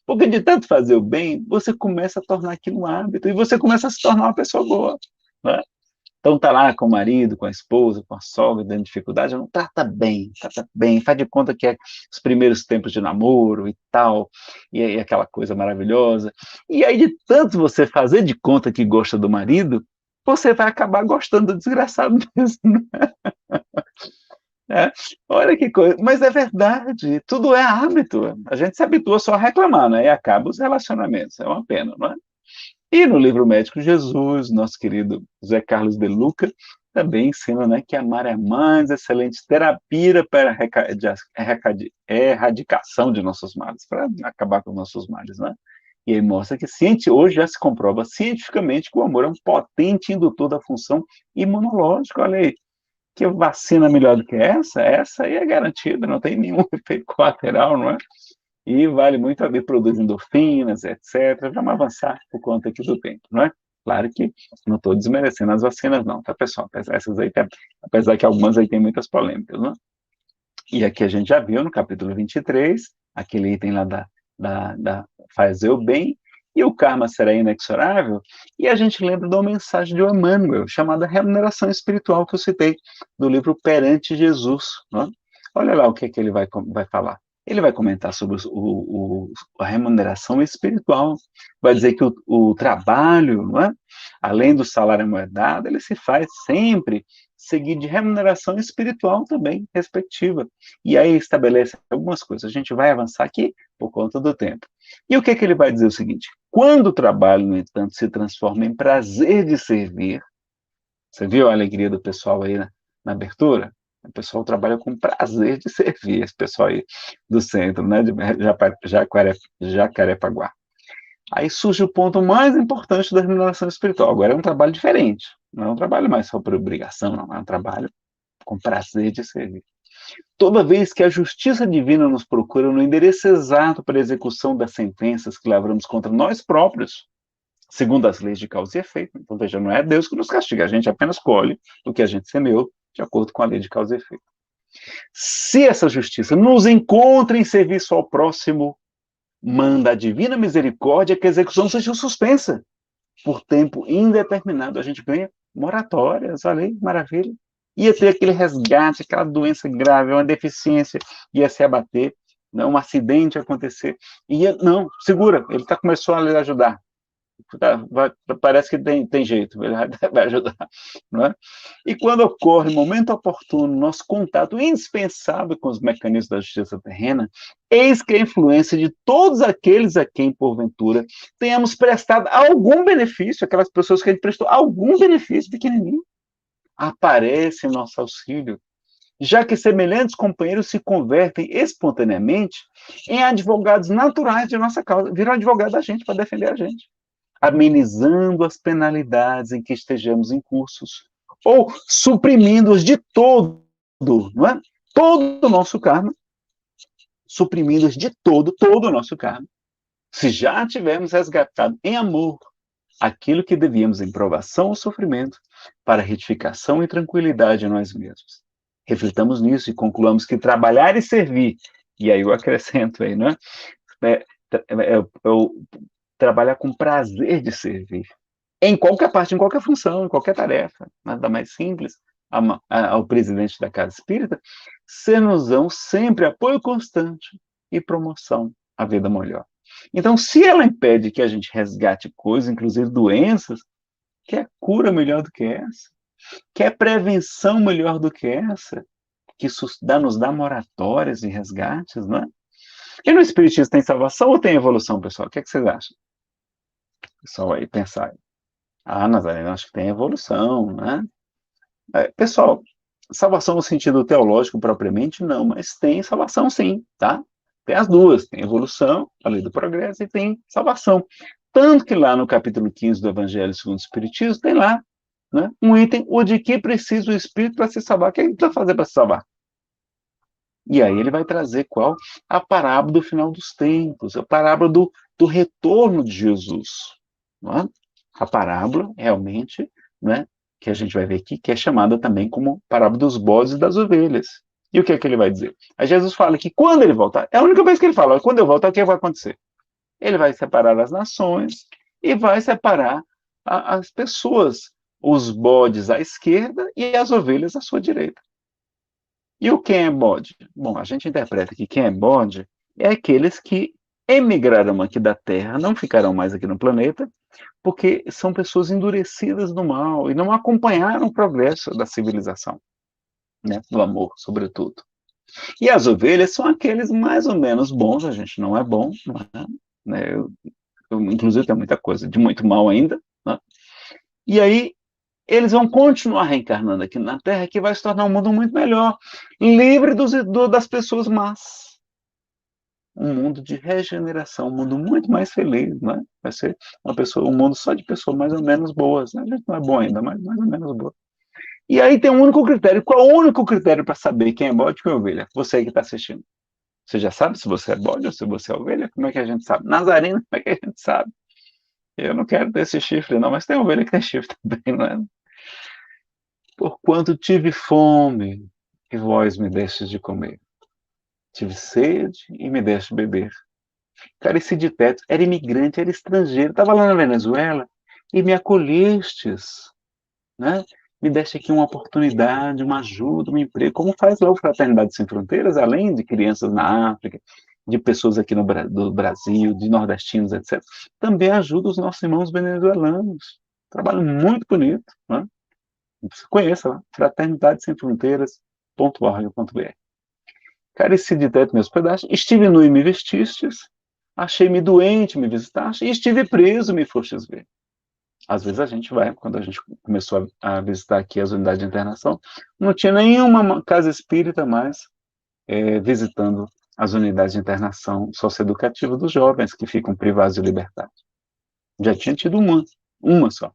Porque de tanto fazer o bem, você começa a tornar aquilo um hábito, e você começa a se tornar uma pessoa boa, né? Então tá lá com o marido, com a esposa, com a sogra, dando dificuldade, não trata bem, faz de conta que é os primeiros tempos de namoro e tal, e aí aquela coisa maravilhosa. E aí de tanto você fazer de conta que gosta do marido, você vai acabar gostando do desgraçado mesmo. É, olha que coisa, mas é verdade, tudo é hábito. A gente se habitua só a reclamar, né? E acaba os relacionamentos, é uma pena, não é? E no livro Médico Jesus, nosso querido José Carlos de Luca também ensina, né, que amar é a mais excelente terapia para a erradicação de nossos males, para acabar com nossos males, né? E aí mostra que hoje já se comprova cientificamente que o amor é um potente indutor da função imunológica. Olha aí, que vacina melhor do que essa? Essa aí é garantida, não tem nenhum efeito colateral, não é? E vale muito a ver, produz endorfinas, etc. Vamos avançar por conta aqui do tempo, não é? Claro que não estou desmerecendo as vacinas, não, tá, pessoal? Essas aí, apesar que algumas aí tem muitas polêmicas, não é? E aqui a gente já viu no capítulo 23, aquele item lá da fazer o bem, e o karma será inexorável, e a gente lembra de uma mensagem de Emmanuel, chamada remuneração espiritual, que eu citei, do livro Perante Jesus, não é? Olha lá o que ele vai falar. Ele vai comentar sobre a remuneração espiritual, vai dizer que o trabalho, não é? Além do salário moedado, ele se faz sempre seguir de remuneração espiritual também, respectiva. E aí estabelece algumas coisas. A gente vai avançar aqui por conta do tempo. E o que ele vai dizer? O seguinte: quando o trabalho, no entanto, se transforma em prazer de servir, você viu a alegria do pessoal aí na abertura? O pessoal trabalha com prazer de servir, esse pessoal aí do centro, né, de Jacarepaguá. Aí surge o ponto mais importante da remuneração espiritual. Agora é um trabalho diferente, não é um trabalho mais só por obrigação, não, é um trabalho com prazer de servir. Toda vez que a justiça divina nos procura no endereço exato para a execução das sentenças que lavramos contra nós próprios, segundo as leis de causa e efeito. Então, veja, não é Deus que nos castiga, a gente apenas colhe o que a gente semeou de acordo com a lei de causa e efeito. Se essa justiça nos encontra em serviço ao próximo, manda a divina misericórdia que a execução seja suspensa por tempo indeterminado. A gente ganha moratórias, olha aí, maravilha. Ia ter aquele resgate, aquela doença grave, uma deficiência, ia se abater, não, um acidente acontecer, não, segura, ele começou a lhe ajudar. Parece que tem jeito, ele vai ajudar, não é? E quando ocorre o momento oportuno, nosso contato indispensável com os mecanismos da justiça terrena, eis que a influência de todos aqueles a quem, porventura, tenhamos prestado algum benefício, aquelas pessoas que a gente prestou algum benefício pequenininho, aparece em nosso auxílio, já que semelhantes companheiros se convertem espontaneamente em advogados naturais de nossa causa, viram advogado da gente para defender a gente, amenizando as penalidades em que estejamos incursos, ou suprimindo-os de todo, não é? Todo o nosso karma, suprimindo-os de todo o nosso karma, se já tivermos resgatado em amor aquilo que devíamos em provação ou sofrimento, para retificação e tranquilidade em nós mesmos. Reflitamos nisso e concluamos que trabalhar e servir, e aí eu acrescento aí, né? Trabalhar com prazer de servir, em qualquer parte, em qualquer função, em qualquer tarefa, nada mais simples, ao presidente da Casa Espírita, ser-nos-ão sempre apoio constante e promoção à vida melhor. Então, se ela impede que a gente resgate coisas, inclusive doenças, quer cura melhor do que essa? Quer prevenção melhor do que essa? que nos dá moratórias e resgates, não é? E no Espiritismo tem salvação ou tem evolução, pessoal? O que é que vocês acham? Pessoal aí, pensar. Nazareno, acho que tem evolução, né? Pessoal, salvação no sentido teológico propriamente, não, mas tem salvação sim, tá? Tem as duas, tem evolução, a lei do progresso, e tem salvação. Tanto que lá no capítulo 15 do Evangelho segundo o Espiritismo, tem lá, né, um item, o de que precisa o Espírito para se salvar. O que ele precisa fazer para se salvar? E aí ele vai trazer qual? A parábola do final dos tempos, a parábola do retorno de Jesus. Não é? A parábola, realmente, né, que a gente vai ver aqui, que é chamada também como parábola dos bodes e das ovelhas. E o que é que ele vai dizer? Aí Jesus fala que quando ele voltar, é a única vez que ele fala, quando eu voltar, o que vai acontecer? Ele vai separar as nações e vai separar as pessoas, os bodes à esquerda e as ovelhas à sua direita. E o quem é bode? Bom, a gente interpreta que quem é bode é aqueles que emigrarão aqui da Terra, não ficarão mais aqui no planeta, porque são pessoas endurecidas no mal e não acompanharam o progresso da civilização, né, do amor, sobretudo. E as ovelhas são aqueles mais ou menos bons, a gente não é bom, não é? Né? Inclusive tem muita coisa de muito mal ainda, né? E aí eles vão continuar reencarnando aqui na Terra, que vai se tornar um mundo muito melhor, livre das pessoas más. Um mundo de regeneração, um mundo muito mais feliz, né? Vai ser um mundo só de pessoas mais ou menos boas, né? A gente não é bom ainda, mas mais ou menos boa. E aí tem um único critério. Qual é o único critério para saber quem é bode e quem é ovelha? Você que está assistindo. Você já sabe se você é bode ou se você é ovelha? Como é que a gente sabe? Nazareno, como é que a gente sabe? Eu não quero ter esse chifre, não, mas tem ovelha que tem chifre também, não é? Porquanto tive fome, e vós me destes de comer. Tive sede e me deste beber. Careci de teto, era imigrante, era estrangeiro, estava lá na Venezuela e me acolhestes, né? Me deste aqui uma oportunidade, uma ajuda, um emprego, como faz lá o Fraternidade Sem Fronteiras, além de crianças na África, de pessoas aqui do Brasil, de nordestinos, etc. Também ajuda os nossos irmãos venezuelanos. Trabalho muito bonito, né? Você conheça lá, Fraternidade Sem Fronteiras.org.br. Careci de teto meus pedaços, estive nu e me vestistes, achei-me doente, me visitaste, e estive preso, me fostes ver. Às vezes a gente vai, quando a gente começou a visitar aqui as unidades de internação, não tinha nenhuma casa espírita mais visitando as unidades de internação socioeducativa dos jovens que ficam privados de liberdade. Já tinha tido uma só.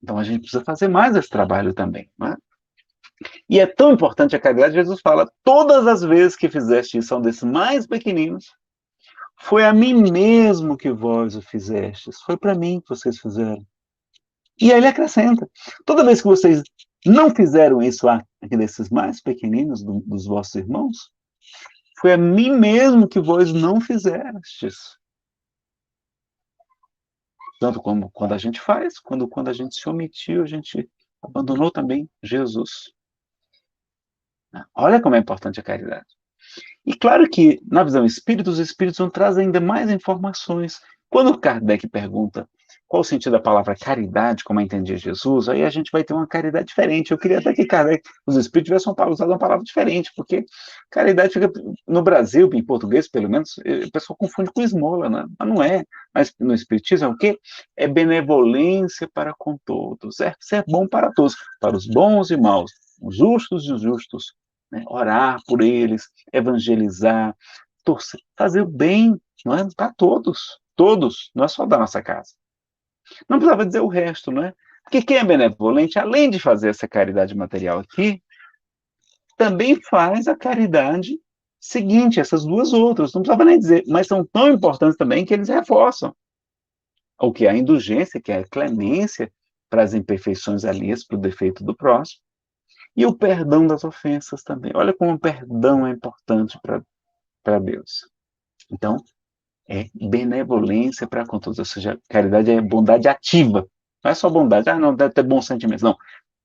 Então a gente precisa fazer mais esse trabalho também, não é? E é tão importante a caridade, Jesus fala, todas as vezes que fizeste isso a um desses mais pequeninos, foi a mim mesmo que vós o fizestes, foi para mim que vocês fizeram. E aí ele acrescenta, toda vez que vocês não fizeram isso a desses mais pequeninos dos vossos irmãos, foi a mim mesmo que vós não fizestes. Tanto como quando a gente faz, quando a gente se omitiu, a gente abandonou também Jesus. Olha como é importante a caridade. E claro que, na visão espírita, os espíritos vão trazer ainda mais informações. Quando Kardec pergunta qual o sentido da palavra caridade, como a entendia Jesus, aí a gente vai ter uma caridade diferente. Eu queria até que Kardec, os espíritos tivessem usado uma palavra diferente, porque caridade fica, no Brasil, em português, pelo menos, o pessoal confunde com esmola, né? Mas não é. Mas no espiritismo é o quê? É benevolência para com todos. É ser bom para todos, para os bons e maus, os justos e os justos. Né? Orar por eles, evangelizar, torcer, fazer o bem, não é? Para todos, não é só da nossa casa. Não precisava dizer o resto, não é? Porque quem é benevolente, além de fazer essa caridade material aqui, também faz a caridade seguinte, essas duas outras, não precisava nem dizer, mas são tão importantes também que eles reforçam. O que é a indulgência, que é a clemência para as imperfeições alheias, para o defeito do próximo, e o perdão das ofensas também. Olha como o perdão é importante para Deus. Então, é benevolência para com todos, ou seja, caridade é bondade ativa. Não é só bondade, não, deve ter bons sentimentos. Não,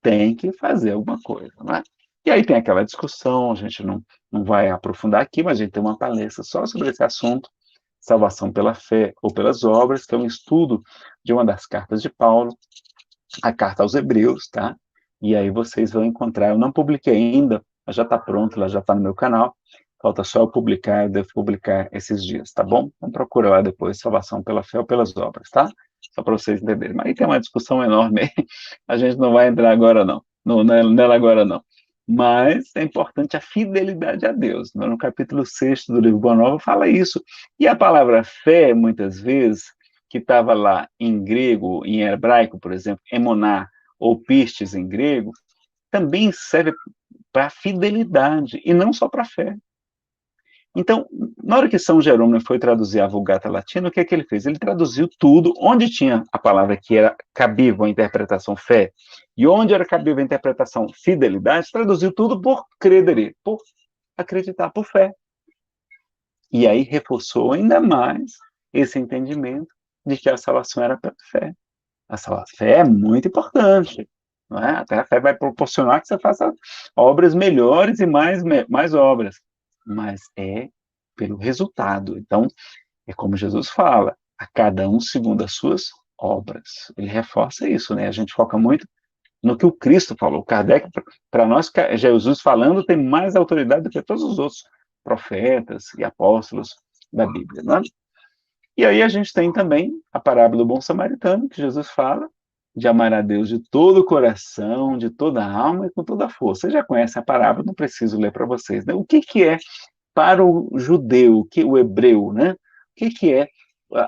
tem que fazer alguma coisa, não é? E aí tem aquela discussão, a gente não vai aprofundar aqui, mas a gente tem uma palestra só sobre esse assunto, salvação pela fé ou pelas obras, que é um estudo de uma das cartas de Paulo, a carta aos Hebreus, tá? E aí vocês vão encontrar, eu não publiquei ainda Ela já está pronta, ela já está no meu canal. Falta só eu publicar, eu devo publicar esses dias, tá bom? Então procura lá depois, Salvação pela Fé ou pelas Obras, tá? Só para vocês entenderem. Mas aí tem uma discussão enorme aí. A gente não vai entrar agora, não. Nela agora, não. Mas é importante a fidelidade a Deus. No capítulo 6 do livro Boa Nova fala isso. E a palavra fé, muitas vezes, que estava lá em grego, em hebraico, por exemplo, emoná ou pistes em grego, também serve para fidelidade e não só para fé. Então, na hora que São Jerônimo foi traduzir a Vulgata Latina, o que é que ele fez? Ele traduziu tudo, onde tinha a palavra que era cabível a interpretação fé, e onde era cabível a interpretação fidelidade, traduziu tudo por credere, por acreditar, por fé. E aí reforçou ainda mais esse entendimento de que a salvação era pela fé. A fé é muito importante, não é? Até a fé vai proporcionar que você faça obras melhores e mais obras, mas é pelo resultado. Então, é como Jesus fala, a cada um segundo as suas obras. Ele reforça isso, né? A gente foca muito no que o Cristo falou. Kardec, para nós, Jesus falando tem mais autoridade do que todos os outros profetas e apóstolos da Bíblia, não é? E aí a gente tem também a parábola do bom samaritano, que Jesus fala de amar a Deus de todo o coração, de toda a alma e com toda a força. Você já conhece a parábola, não preciso ler para vocês, né? O que é para o judeu, o hebreu, né? O que é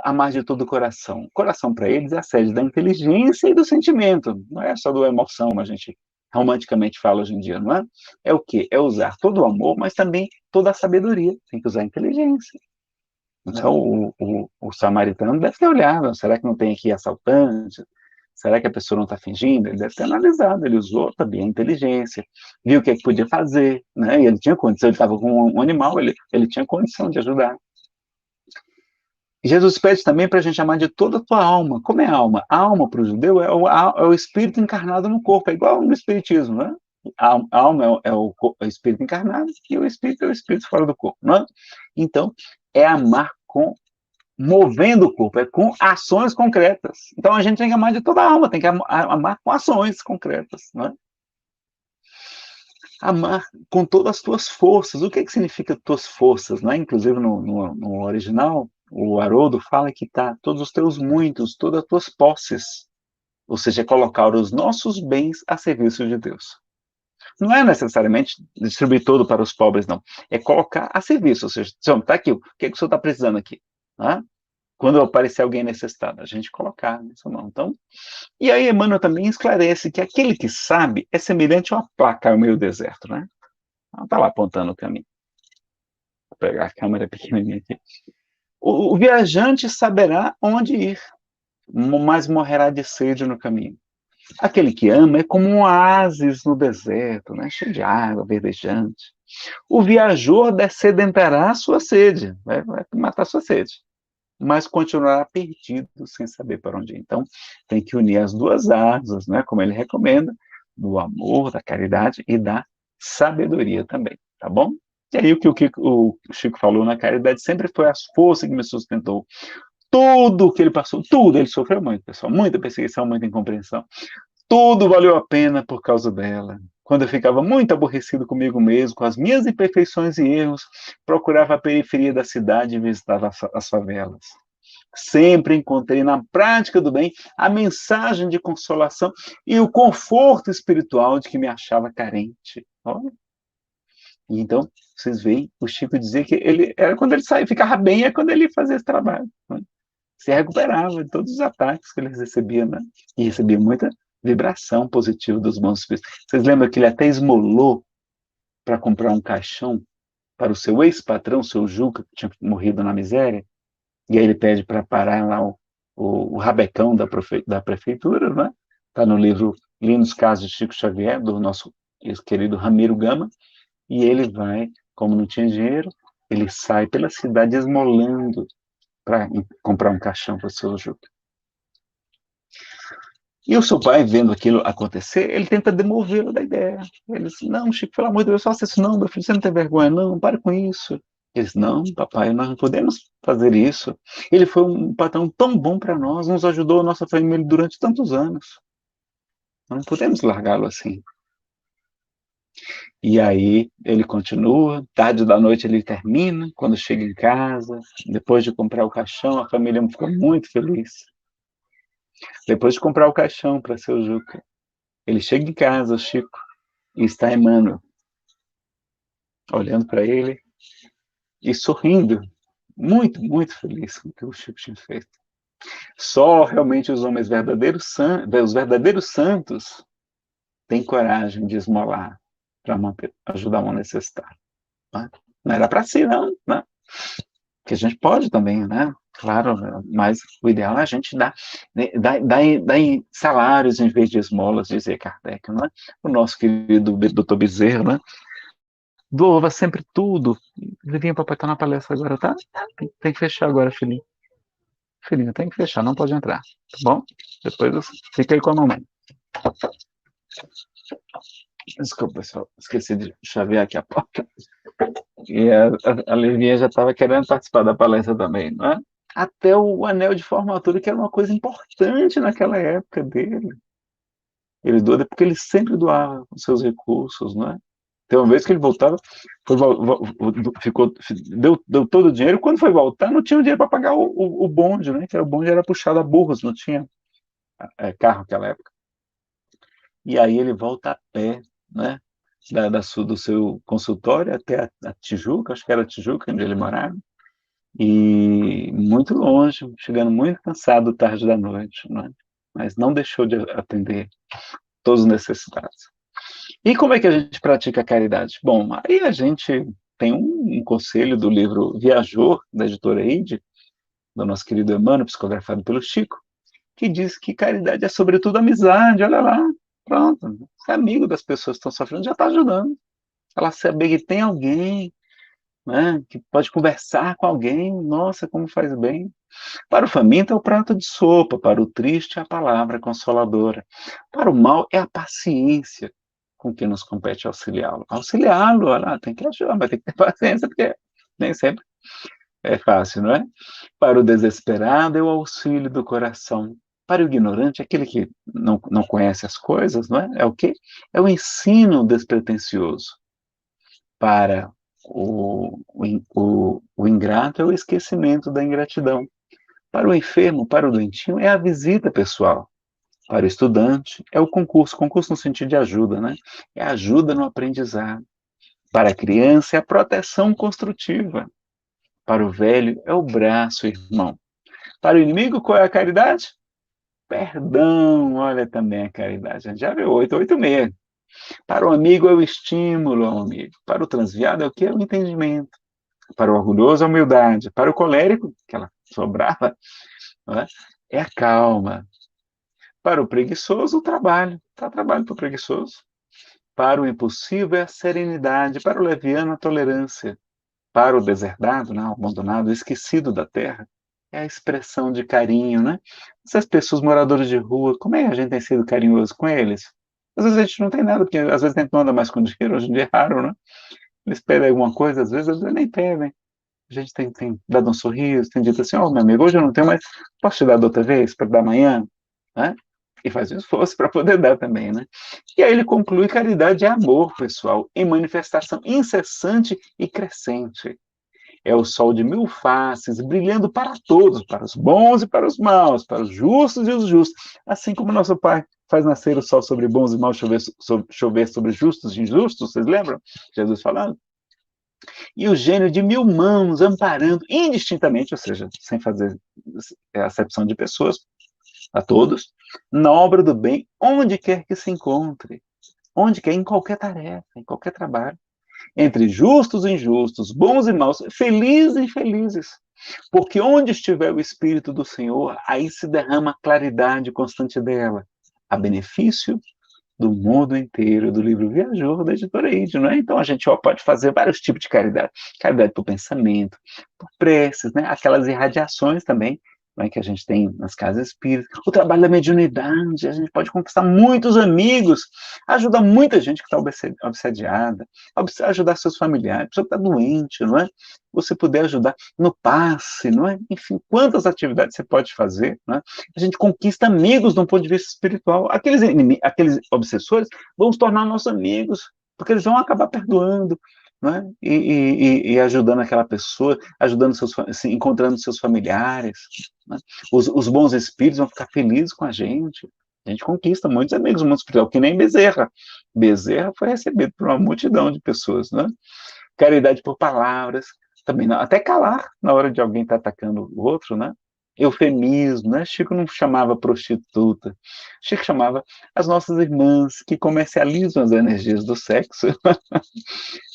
amar de todo o coração? O coração para eles é a sede da inteligência e do sentimento, não é só da emoção, como a gente romanticamente fala hoje em dia, não é? É o quê? É usar todo o amor, mas também toda a sabedoria. Tem que usar a inteligência. Então, o samaritano deve ter olhado, será que não tem aqui assaltante? Será que a pessoa não está fingindo? Ele deve ter analisado, ele usou também a inteligência, viu o que, é que podia fazer, né? E ele tinha condição, ele estava com um animal, ele tinha condição de ajudar. E Jesus pede também para a gente amar de toda a tua alma. Como é a alma? A alma para o judeu é o espírito encarnado no corpo, é igual no espiritismo, né? A alma é o espírito encarnado e o espírito é o espírito fora do corpo, não é? Então, é amar movendo o corpo, é com ações concretas. Então a gente tem que amar de toda a alma, tem que amar com ações concretas, não é? Amar com todas as tuas forças. O que significa tuas forças, não é? Inclusive no original, o Haroldo fala que tá todos os teus muitos, todas as tuas posses, ou seja, colocar os nossos bens a serviço de Deus. Não é necessariamente distribuir todo para os pobres, não. É colocar a serviço, ou seja, está aqui, o que o senhor está precisando aqui? Não quando aparecer alguém necessitado, a gente colocar nessa mão. Então, e aí Emmanuel também esclarece que aquele que sabe é semelhante a uma placa ao meio do deserto, né? Ela está lá apontando o caminho. Vou pegar a câmera pequenininha aqui. O viajante saberá onde ir, mas morrerá de sede no caminho. Aquele que ama é como um oásis no deserto, né? Cheio de água, verdejante. O viajor dessedentará a sua sede, vai matar a sua sede, mas continuará perdido sem saber para onde ir. Então, tem que unir as duas asas, né, como ele recomenda, do amor, da caridade e da sabedoria também, tá bom? E aí o Chico falou, na caridade sempre foi a força que me sustentou. Tudo o que ele passou, tudo, ele sofreu muito, pessoal, muita perseguição, muita incompreensão. Tudo valeu a pena por causa dela. Quando eu ficava muito aborrecido comigo mesmo, com as minhas imperfeições e erros, procurava a periferia da cidade e visitava as favelas. Sempre encontrei na prática do bem a mensagem de consolação e o conforto espiritual de que me achava carente. Olha. E então, vocês veem o Chico dizer que ele era quando ele saía, ficava bem, é quando ele fazia esse trabalho. Né? Se recuperava de todos os ataques que ele recebia, né? E recebia muita vibração positiva dos bons espíritos. Vocês lembram que ele até esmolou para comprar um caixão para o seu ex-patrão, seu Juca, que tinha morrido na miséria? E aí ele pede para parar lá o rabecão da prefeitura, né? Está no livro Lindos Casos de Chico Xavier, do nosso querido Ramiro Gama, e ele vai, como não tinha dinheiro, ele sai pela cidade esmolando para comprar um caixão para o seu Juca. E o seu pai, vendo aquilo acontecer, ele tenta demovê-lo da ideia. Ele diz, não, Chico, pelo amor de Deus, faça isso não, meu filho, você não tem vergonha, não, pare com isso. Ele diz, não, papai, nós não podemos fazer isso. Ele foi um patrão tão bom para nós, nos ajudou a nossa família durante tantos anos. Nós não podemos largá-lo assim. E aí ele continua, tarde da noite ele termina, quando chega em casa, depois de comprar o caixão, a família ficou muito feliz. Depois de comprar o caixão para seu Juca, ele chega em casa, o Chico, e está Emmanuel, olhando para ele e sorrindo, muito, muito feliz com o que o Chico tinha feito. Só realmente os homens verdadeiros, os verdadeiros santos, têm coragem de esmolar para ajudar um necessitado. Né? Não era para si, não, né? Que a gente pode também, né? Claro, mas o ideal é a gente dar em salários em vez de esmolas, dizia Kardec, não é? O nosso querido Dr. Bezerra, né? Doava sempre tudo. Ele vinha para estar na palestra agora, tá? Tem que fechar agora, filhinho. Filhinho, tem que fechar, não pode entrar, tá bom? Depois fica aí com a mamãe. Desculpa, pessoal, esqueci de chavear aqui a porta. E a Livinha já estava querendo participar da palestra também, não é? Até o anel de formatura, que era uma coisa importante naquela época dele. Ele doa porque ele sempre doava os seus recursos, não é? Tem uma vez que ele voltava, deu todo o dinheiro, quando foi voltar, não tinha dinheiro para pagar o bonde, né? Que o bonde era puxado a burros, não tinha carro naquela época. E aí ele volta a pé, né? Do seu consultório até a Tijuca, acho que era a Tijuca, onde ele morava, e muito longe, chegando muito cansado tarde da noite, né? Mas não deixou de atender todos os necessitados. E como é que a gente pratica a caridade? Bom, aí a gente tem um conselho do livro Viajor, da editora Ide, do nosso querido Emmanuel, psicografado pelo Chico, que diz que caridade é sobretudo amizade, olha lá, pronto, ser amigo das pessoas que estão sofrendo já está ajudando. Ela saber que tem alguém, né, que pode conversar com alguém, nossa, como faz bem. Para o faminto é o prato de sopa, para o triste é a palavra consoladora. Para o mal é a paciência com que nos compete auxiliá-lo. Auxiliá-lo, olha, tem que ajudar, mas tem que ter paciência, porque nem sempre é fácil, não é? Para o desesperado é o auxílio do coração. Para o ignorante, aquele que não conhece as coisas, não é? É o quê? É o ensino despretensioso. Para o ingrato é o esquecimento da ingratidão. Para o enfermo, para o doentinho, é a visita pessoal. Para o estudante, é o concurso no sentido de ajuda, né? É a ajuda no aprendizado. Para a criança, é a proteção construtiva. Para o velho, é o braço, irmão. Para o inimigo, qual é a caridade? Perdão, olha também a caridade. A gente já viu 886. Para o amigo, é o estímulo ao amigo. Para o transviado, é o que? É o entendimento. Para o orgulhoso, a humildade. Para o colérico, que ela sobrava, é a calma. Para o preguiçoso, o trabalho. Dá trabalho para o preguiçoso. Para o impulsivo, é a serenidade. Para o leviano, a tolerância. Para o deserdado, né, o abandonado, o esquecido da terra, é a expressão de carinho, né? Essas pessoas, moradores de rua, como é que a gente tem sido carinhoso com eles? Às vezes a gente não tem nada, porque às vezes a gente não anda mais com dinheiro, hoje em dia é raro, né? Eles pedem alguma coisa, às vezes nem pedem. A gente tem dado um sorriso, tem dito assim, meu amigo, hoje eu não tenho, mas posso te dar da outra vez, para dar amanhã? Né? E faz um esforço para poder dar também, né? E aí ele conclui: caridade é amor, pessoal, em manifestação incessante e crescente. É o sol de mil faces, brilhando para todos, para os bons e para os maus, para os justos e os justos. Assim como nosso Pai faz nascer o sol sobre bons e maus, chover sobre justos e injustos, vocês lembram? Jesus falando? E o gênio de mil mãos, amparando indistintamente, ou seja, sem fazer acepção de pessoas, a todos, na obra do bem, onde quer que se encontre, onde quer, em qualquer tarefa, em qualquer trabalho, entre justos e injustos, bons e maus, felizes e infelizes, porque onde estiver o Espírito do Senhor, aí se derrama a claridade constante dela, a benefício do mundo inteiro, do livro Viajor, da editora Ide, não é? Então a gente pode fazer vários tipos de caridade. Caridade por pensamento, por preces, né? Aquelas irradiações também, não é, que a gente tem nas casas espíritas. O trabalho da mediunidade, a gente pode conquistar muitos amigos, ajudar muita gente que está obsediada, ajudar seus familiares, a pessoa que está doente, não é? Você puder ajudar no passe, não é? Enfim, quantas atividades você pode fazer, não é? A gente conquista amigos de um ponto de vista espiritual. Aqueles obsessores vão se tornar nossos amigos, porque eles vão acabar perdoando, né? E ajudando aquela pessoa, ajudando assim, encontrando seus familiares, né? Os bons espíritos vão ficar felizes com a gente. A gente conquista muitos amigos no mundo espiritual, que nem Bezerra. Bezerra foi recebido por uma multidão de pessoas, né? Caridade por palavras, também não. Até calar na hora de alguém estar atacando o outro, né? Eufemismo, né? Chico não chamava prostituta, Chico chamava as nossas irmãs que comercializam as energias do sexo.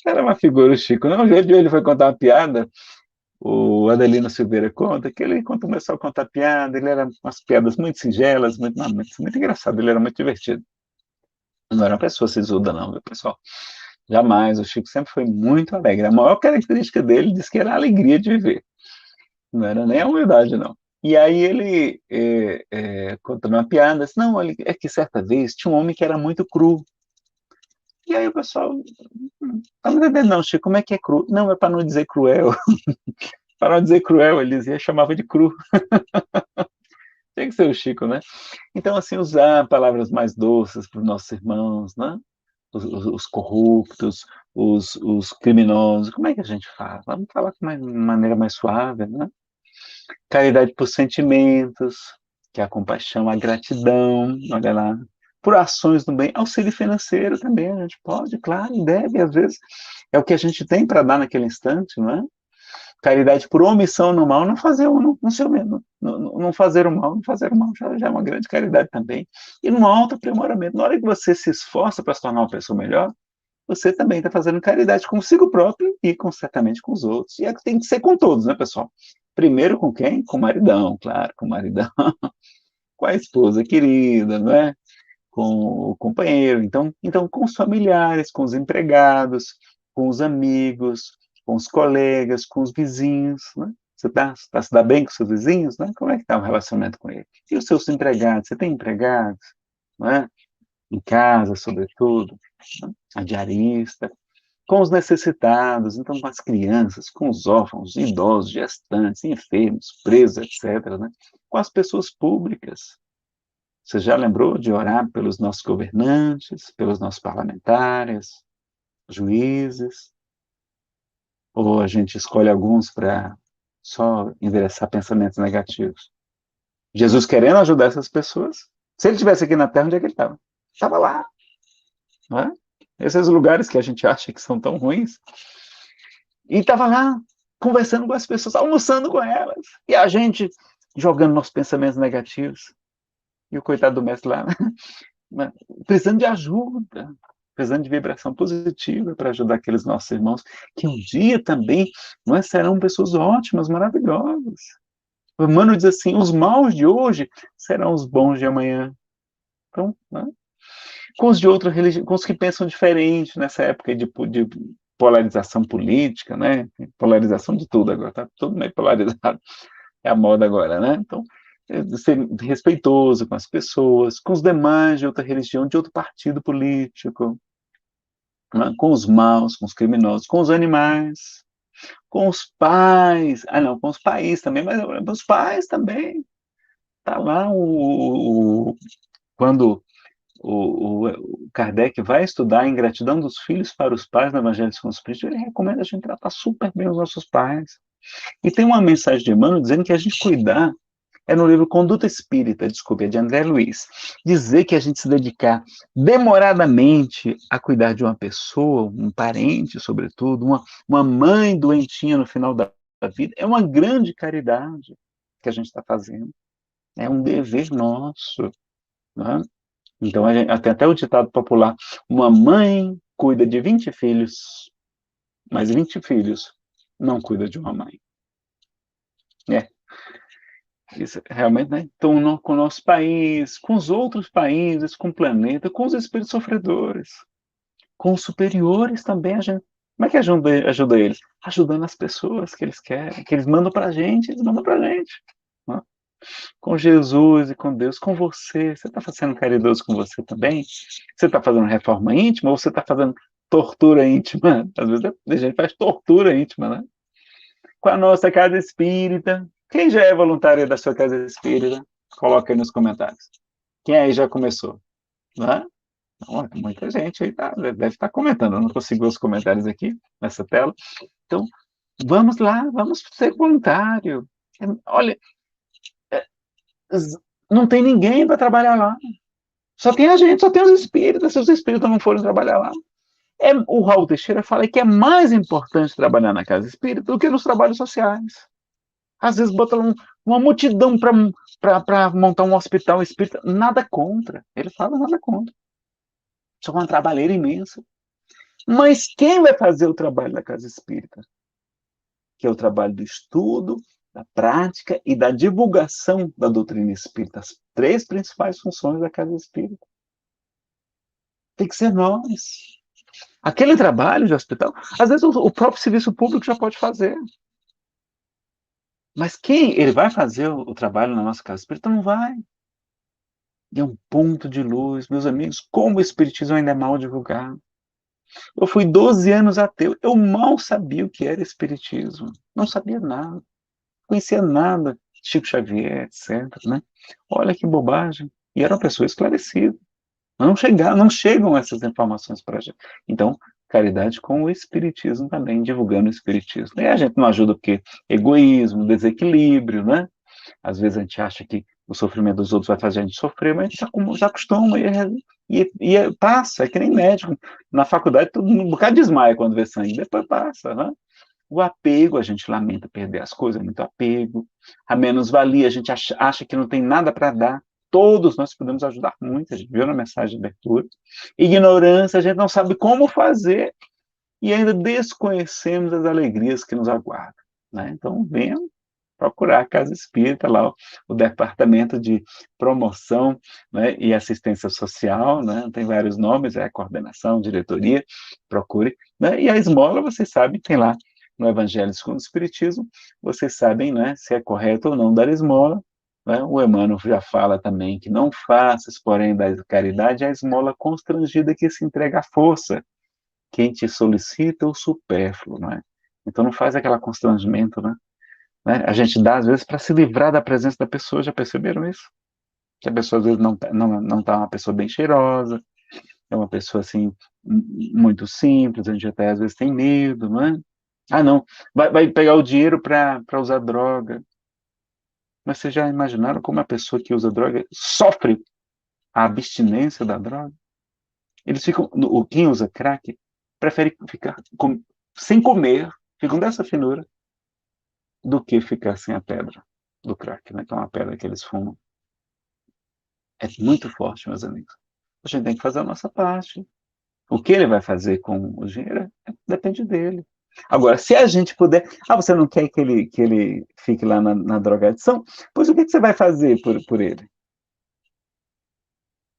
Era uma figura, o Chico. Não, um dia ele foi contar uma piada, o Adelino Silveira conta, que ele, quando começou a contar piada, ele era umas piadas muito singelas, muito engraçado, ele era muito divertido. Não era uma pessoa sisuda, não, viu, pessoal? Jamais, o Chico sempre foi muito alegre. A maior característica dele diz que era a alegria de viver. Não era nem a humildade, não. E aí ele, contando uma piada, disse, não, é que certa vez tinha um homem que era muito cru. E aí o pessoal, não entendendo não, Chico, como é que é cru? Não, é para não dizer cruel. Para não dizer cruel, ele dizia, chamava de cru. Tem que ser o Chico, né? Então, assim, usar palavras mais doces para os nossos irmãos, né? Os corruptos, os criminosos, como é que a gente fala? Vamos falar de uma maneira mais suave, né? Caridade por sentimentos, que é a compaixão, a gratidão, olha lá. Por ações do bem, auxílio financeiro também, a gente pode, claro, e deve, às vezes, é o que a gente tem para dar naquele instante, não é? Caridade por omissão no mal, não fazer o não, não fazer o mal, não fazer o mal já é uma grande caridade também. E no auto-aprimoramento, na hora que você se esforça para se tornar uma pessoa melhor, você também está fazendo caridade consigo próprio e certamente com os outros. E é que tem que ser com todos, né, pessoal? Primeiro com quem? Com o maridão, claro, com o maridão, com a esposa querida, não é? Com o companheiro, então com os familiares, com os empregados, com os amigos, com os colegas, com os vizinhos, né? Você tá se dá bem com os seus vizinhos, né? Como é que está o relacionamento com ele? E os seus empregados? Você tem empregados, não é? Em casa, sobretudo, né? A diarista, com os necessitados, então com as crianças, com os órfãos, idosos, gestantes, enfermos, presos, etc., né? Com as pessoas públicas. Você já lembrou de orar pelos nossos governantes, pelos nossos parlamentares, juízes? Ou a gente escolhe alguns para só endereçar pensamentos negativos? Jesus querendo ajudar essas pessoas. Se ele estivesse aqui na Terra, onde é que ele estava? Estava lá. Não é? Esses lugares que a gente acha que são tão ruins. E estava lá, conversando com as pessoas, almoçando com elas. E a gente jogando nossos pensamentos negativos. E o coitado do mestre lá, precisando de ajuda, precisando de vibração positiva para ajudar aqueles nossos irmãos, que um dia também não é, serão pessoas ótimas, maravilhosas. O Emmanuel diz assim, os maus de hoje serão os bons de amanhã. Então, né? Com os de outra religião, com os que pensam diferente nessa época de polarização política, né? Polarização de tudo agora, tá tudo meio polarizado. É a moda agora, né? Então, ser respeitoso com as pessoas, com os demais de outra religião, de outro partido político, né? Com os maus, com os criminosos, com os animais, com os pais, não, com os pais também, mas os pais também. Tá lá quando o Kardec vai estudar a ingratidão dos filhos para os pais no Evangelho segundo o Espírito, ele recomenda a gente tratar super bem os nossos pais. E tem uma mensagem de Emmanuel dizendo que a gente cuidar, é no livro Conduta Espírita, desculpe, é de André Luiz, dizer que a gente se dedicar demoradamente a cuidar de uma pessoa, um parente, sobretudo, uma mãe doentinha no final da vida, é uma grande caridade que a gente está fazendo. É um dever nosso. Né? Então, tem até o ditado popular, uma mãe cuida de 20 filhos, mas 20 filhos não cuida de uma mãe. Isso, realmente, né? Então, com o nosso país, com os outros países, com o planeta, com os espíritos sofredores, com os superiores também, a gente. Como é que ajuda eles? Ajudando as pessoas que eles querem, que eles mandam pra gente, eles mandam pra gente. Né? Com Jesus e com Deus, com você. Você está sendo caridoso com você também? Você está fazendo reforma íntima ou você está fazendo tortura íntima? Às vezes a gente faz tortura íntima, né? Com a nossa casa espírita. Quem já é voluntário da sua casa espírita? Coloca aí nos comentários. Quem aí já começou? Né? Ó, tem muita gente aí, deve estar comentando. Eu não consigo ver os comentários aqui nessa tela. Então, vamos lá, vamos ser voluntário. Olha, não tem ninguém para trabalhar lá. Só tem a gente, só tem os espíritas. Se os espíritas não forem trabalhar lá. O Raul Teixeira fala que é mais importante trabalhar na casa espírita do que nos trabalhos sociais. Às vezes bota uma multidão para montar um hospital espírita. Nada contra. Ele fala nada contra. Só uma trabalheira imensa. Mas quem vai fazer o trabalho da casa espírita? Que é o trabalho do estudo, da prática e da divulgação da doutrina espírita. As três principais funções da casa espírita. Tem que ser nós. Aquele trabalho de hospital, às vezes o próprio serviço público já pode fazer. Mas quem ele vai fazer o trabalho na nossa casa espírita não vai. E é um ponto de luz, meus amigos, como o espiritismo ainda é mal divulgado. Eu fui 12 anos ateu, eu mal sabia o que era espiritismo. Não sabia nada, não conhecia nada, Chico Xavier, etc. Né? Olha que bobagem. E era uma pessoa esclarecida. Não chegam essas informações para a gente. Então, caridade com o espiritismo também, divulgando o espiritismo. E a gente não ajuda porque egoísmo, desequilíbrio, né? Às vezes a gente acha que o sofrimento dos outros vai fazer a gente sofrer, mas a gente já acostuma passa, é que nem médico. Na faculdade, todo mundo, um bocado desmaia quando vê sangue, depois passa, né? O apego, a gente lamenta perder as coisas, é muito apego. A menos-valia, a gente acha que não tem nada para dar. Todos nós podemos ajudar muito, a gente viu na mensagem de abertura. Ignorância, a gente não sabe como fazer e ainda desconhecemos as alegrias que nos aguardam. Né? Então, venham procurar a Casa Espírita, lá o Departamento de Promoção, né, e Assistência Social, né, tem vários nomes, é a coordenação, diretoria, procure. Né, e a esmola, vocês sabem, tem lá no Evangelho segundo o Espiritismo, vocês sabem, né, se é correto ou não dar esmola. Né, o Emmanuel já fala também que não faças, porém, da caridade a esmola constrangida que se entrega à força, quem te solicita o supérfluo, não é? Então não faz aquele constrangimento, né? A gente dá, às vezes, para se livrar da presença da pessoa, já perceberam isso? Que a pessoa, às vezes, não tá uma pessoa bem cheirosa, é uma pessoa, assim, muito simples, a gente até, às vezes, tem medo, não é? Ah, não, vai pegar o dinheiro para usar droga. Mas vocês já imaginaram como a pessoa que usa droga sofre a abstinência da droga? Eles ficam, quem usa crack, prefere ficar sem comer, ficam dessa finura, do que ficar sem a pedra do crack, né? Que é uma pedra que eles fumam. É muito forte, meus amigos. A gente tem que fazer a nossa parte. O que ele vai fazer com o dinheiro depende dele. Agora, se a gente puder. Ah, você não quer que ele fique lá na drogadição? Pois o que você vai fazer por ele?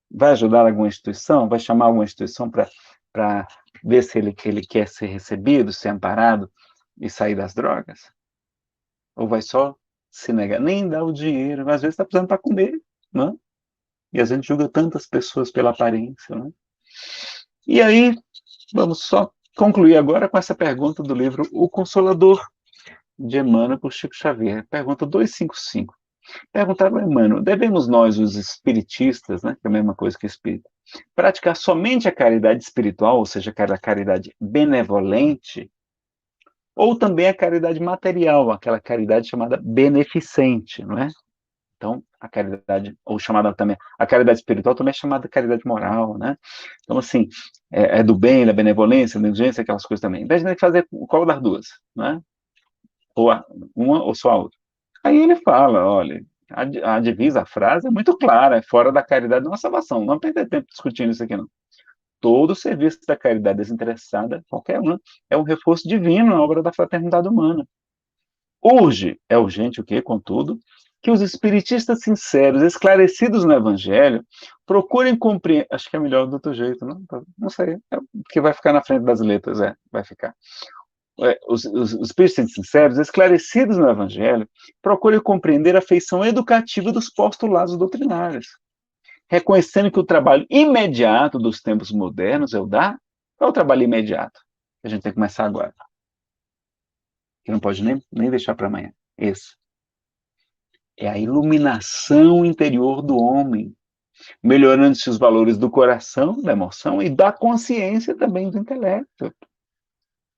Vai ajudar alguma instituição? Vai chamar alguma instituição para ver se ele quer ser recebido, ser amparado e sair das drogas? Ou vai só se negar? Nem dar o dinheiro, às vezes está precisando para comer, não é? E a gente julga tantas pessoas pela aparência, né? E aí, vamos só concluir agora com essa pergunta do livro O Consolador, de Emmanuel por Chico Xavier. Pergunta 255. Perguntaram a Emmanuel, devemos nós, os espiritistas, né, que é a mesma coisa que espírita, praticar somente a caridade espiritual, ou seja, a caridade benevolente, ou também a caridade material, aquela caridade chamada beneficente, não é? Então, a caridade, ou chamada também, a caridade espiritual também é chamada caridade moral, né? Então, assim, é do bem, da benevolência, da indulgência, aquelas coisas também. Em vez de fazer qual das duas, né? Ou uma ou só a outra. Aí ele fala, olha, a divisa, a frase é muito clara, é fora da caridade não há salvação. Não perder tempo discutindo isso aqui, não. Todo serviço da caridade desinteressada, qualquer um, é um reforço divino na obra da fraternidade humana. É urgente o quê? Contudo, que os espiritistas sinceros, esclarecidos no Evangelho, procurem compreender. Acho que é melhor do outro jeito, não? Não sei, porque vai ficar na frente das letras, vai ficar. Os espíritos sinceros, esclarecidos no Evangelho, procurem compreender a feição educativa dos postulados doutrinários, reconhecendo que o trabalho imediato dos tempos modernos é o da. Qual é o trabalho imediato? Que a gente tem que começar agora. Que não pode nem deixar para amanhã. Esse. É a iluminação interior do homem. melhorando-se os valores do coração, da emoção e da consciência também do intelecto,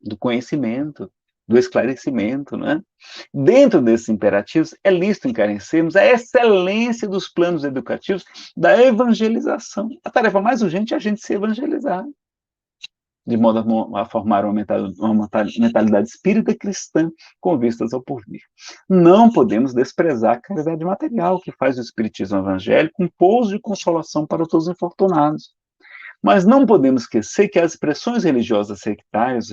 do conhecimento, do esclarecimento, né? Dentro desses imperativos, é lícito encarecermos a excelência dos planos educativos da evangelização. A tarefa mais urgente é a gente se evangelizar, de modo a formar uma mentalidade espírita cristã com vistas ao porvir. Não podemos desprezar a caridade material que faz o espiritismo evangélico um pouso de consolação para todos os infortunados. Mas não podemos esquecer que as expressões religiosas sectárias,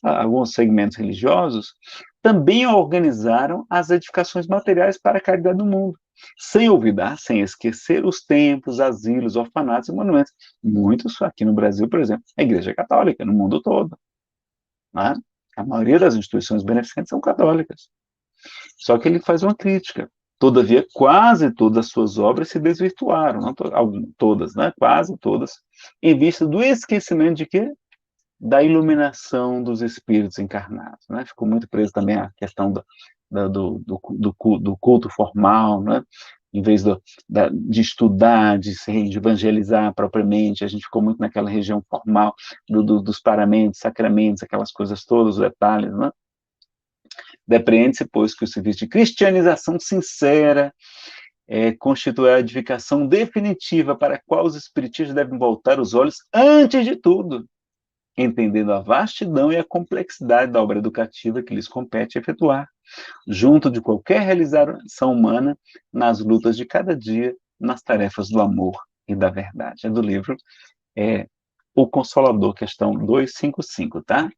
alguns segmentos religiosos, também organizaram as edificações materiais para a caridade do mundo, sem olvidar, sem esquecer os templos, asilos, orfanatos e monumentos. Muitos aqui no Brasil, por exemplo, a Igreja Católica, no mundo todo. Né? A maioria das instituições beneficentes são católicas. Só que ele faz uma crítica. Todavia, quase todas as suas obras se desvirtuaram, não todas, né? Quase todas, em vista do esquecimento de quê? Da iluminação dos espíritos encarnados. Né? Ficou muito preso também a questão do culto formal, né? Em vez de estudar, de evangelizar propriamente, a gente ficou muito naquela região formal dos paramentos, sacramentos, aquelas coisas todas, os detalhes, né? Depreende-se, pois, que o serviço de cristianização sincera constitui a edificação definitiva para a qual os espiritistas devem voltar os olhos antes de tudo, entendendo a vastidão e a complexidade da obra educativa que lhes compete efetuar, junto de qualquer realização humana, nas lutas de cada dia, nas tarefas do amor e da verdade. É do livro O Consolador, questão 255, tá?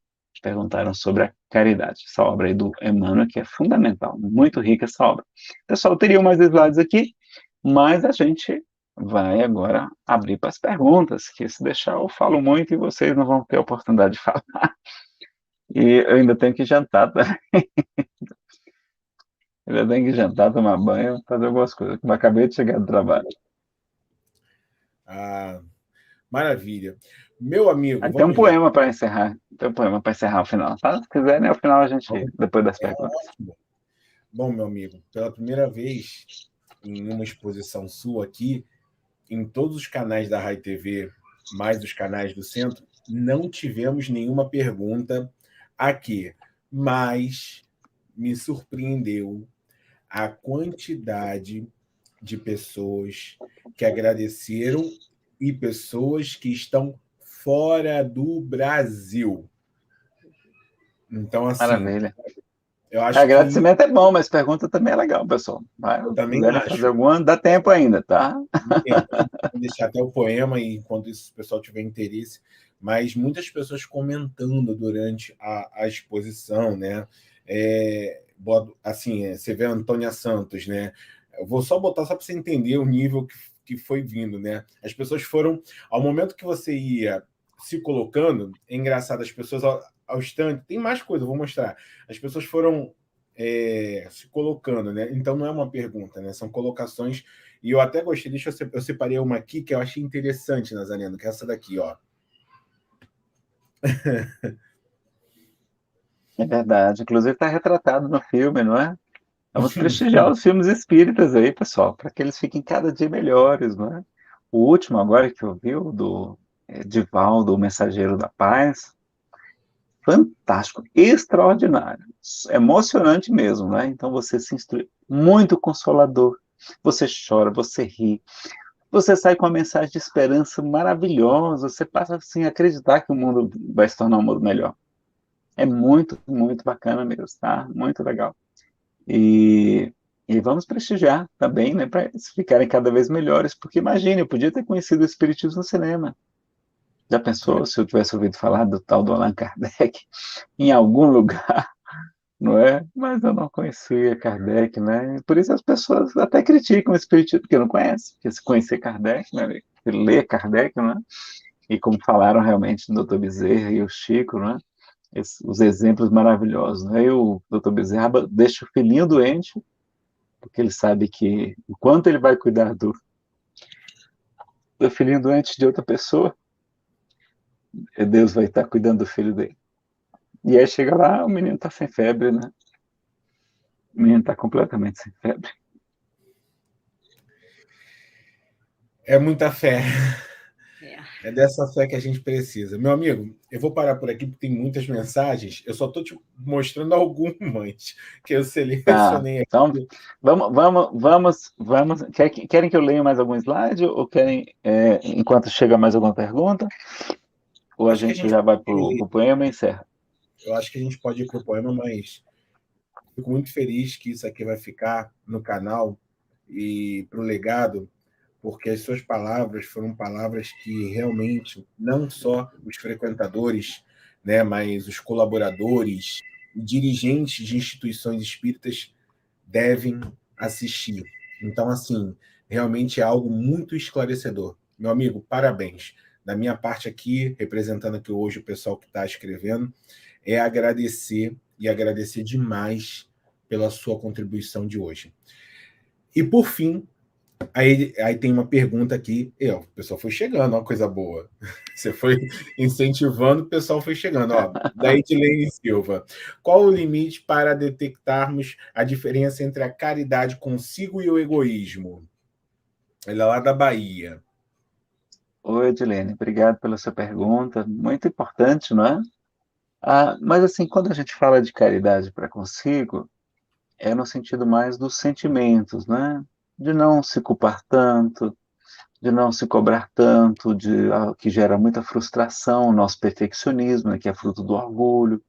Perguntaram sobre a caridade. Essa obra aí do Emmanuel, que é fundamental, muito rica essa obra. Pessoal, teria mais slides aqui, mas a gente vai agora abrir para as perguntas, que se deixar eu falo muito e vocês não vão ter a oportunidade de falar. E eu ainda tenho que jantar também. Eu ainda tenho que jantar, tomar banho, fazer algumas coisas, como eu acabei de chegar do trabalho. Ah, maravilha. Meu amigo, Tem um poema para encerrar. Tem um poema para encerrar o final, tá? Se quiser, né? Ao final a gente, depois das perguntas. Ótimo. Bom, meu amigo, pela primeira vez em uma exposição sua aqui, em todos os canais da Rai TV, mais os canais do centro, não tivemos nenhuma pergunta aqui, mas me surpreendeu a quantidade de pessoas que agradeceram e pessoas que estão fora do Brasil. Então, assim, maravilha. eu acho agradecimento que... é bom, mas pergunta também é legal, pessoal. Vai, eu também quiserem acho. fazer alguma, dá tempo ainda, tá? Vou deixar até o poema e enquanto isso o pessoal tiver interesse, mas muitas pessoas comentando durante a exposição, né? Assim, você vê a Antônia Santos, né? Eu vou só botar só para você entender o nível que foi vindo, né? As pessoas foram, ao momento que você ia se colocando, é engraçado, as pessoas ao instante, tem mais coisa, eu vou mostrar. As pessoas foram se colocando, né? Então não é uma pergunta, né? São colocações. E eu até gostei, eu separei uma aqui que eu achei interessante, Nazareno, que é essa daqui, ó. É verdade. Inclusive está retratado no filme, não é? Vamos prestigiar os filmes espíritas aí, pessoal, para que eles fiquem cada dia melhores, não é? O último agora que eu vi, o do Divaldo, o Mensageiro da Paz, fantástico, extraordinário, emocionante mesmo, né? Então você se instrui, muito consolador. Você chora, você ri, você sai com uma mensagem de esperança maravilhosa, você passa assim, a acreditar que o mundo vai se tornar um mundo melhor. É muito, muito bacana mesmo, tá? Muito legal. E vamos prestigiar também, né, para eles ficarem cada vez melhores, porque imagine, eu podia ter conhecido o Espiritismo no cinema. Já pensou se eu tivesse ouvido falar do tal do Allan Kardec em algum lugar, não é? Mas eu não conhecia Kardec, né? Por isso as pessoas até criticam o Espiritismo, porque não conhecem, porque se conhecer Kardec, né, ler Kardec, né? E como falaram realmente o Dr. Bezerra e o Chico, né? Os exemplos maravilhosos, né? E o Dr. Bezerra deixa o filhinho doente, porque ele sabe que enquanto ele vai cuidar do filhinho doente de outra pessoa, Deus vai estar cuidando do filho dele. E aí chega lá, o menino está sem febre, né? O menino está completamente sem febre. É muita fé. É. É dessa fé que a gente precisa. Meu amigo, eu vou parar por aqui porque tem muitas mensagens. Eu só estou te mostrando algumas que eu Tá. selecionei Então, aqui. vamos. Querem que eu leia mais algum slide? Ou querem, enquanto chega mais alguma pergunta? Ou a Acho que a gente gente já vai para pode, o poema e encerra? eu acho que a gente pode ir para o poema, mas fico muito feliz que isso aqui vai ficar no canal e para o legado, porque as suas palavras foram palavras que realmente não só os frequentadores, né, mas os colaboradores, dirigentes de instituições espíritas devem assistir. Então, assim, realmente é algo muito esclarecedor. Meu amigo, parabéns. Da minha parte aqui, representando aqui hoje o pessoal que está escrevendo, é agradecer e agradecer demais pela sua contribuição de hoje. E por fim, aí tem uma pergunta aqui. O pessoal foi chegando, uma coisa boa. Você foi incentivando, o pessoal foi chegando. Da Edilene Silva. Qual o limite para detectarmos a diferença entre a caridade consigo e o egoísmo? Ela é lá da Bahia. Oi, Edilene, obrigado pela sua pergunta. Muito importante, não é? Mas, assim, quando a gente fala de caridade para consigo, é no sentido mais dos sentimentos, né? De não se culpar tanto, de não se cobrar tanto, que gera muita frustração, nosso perfeccionismo, né, que é fruto do orgulho.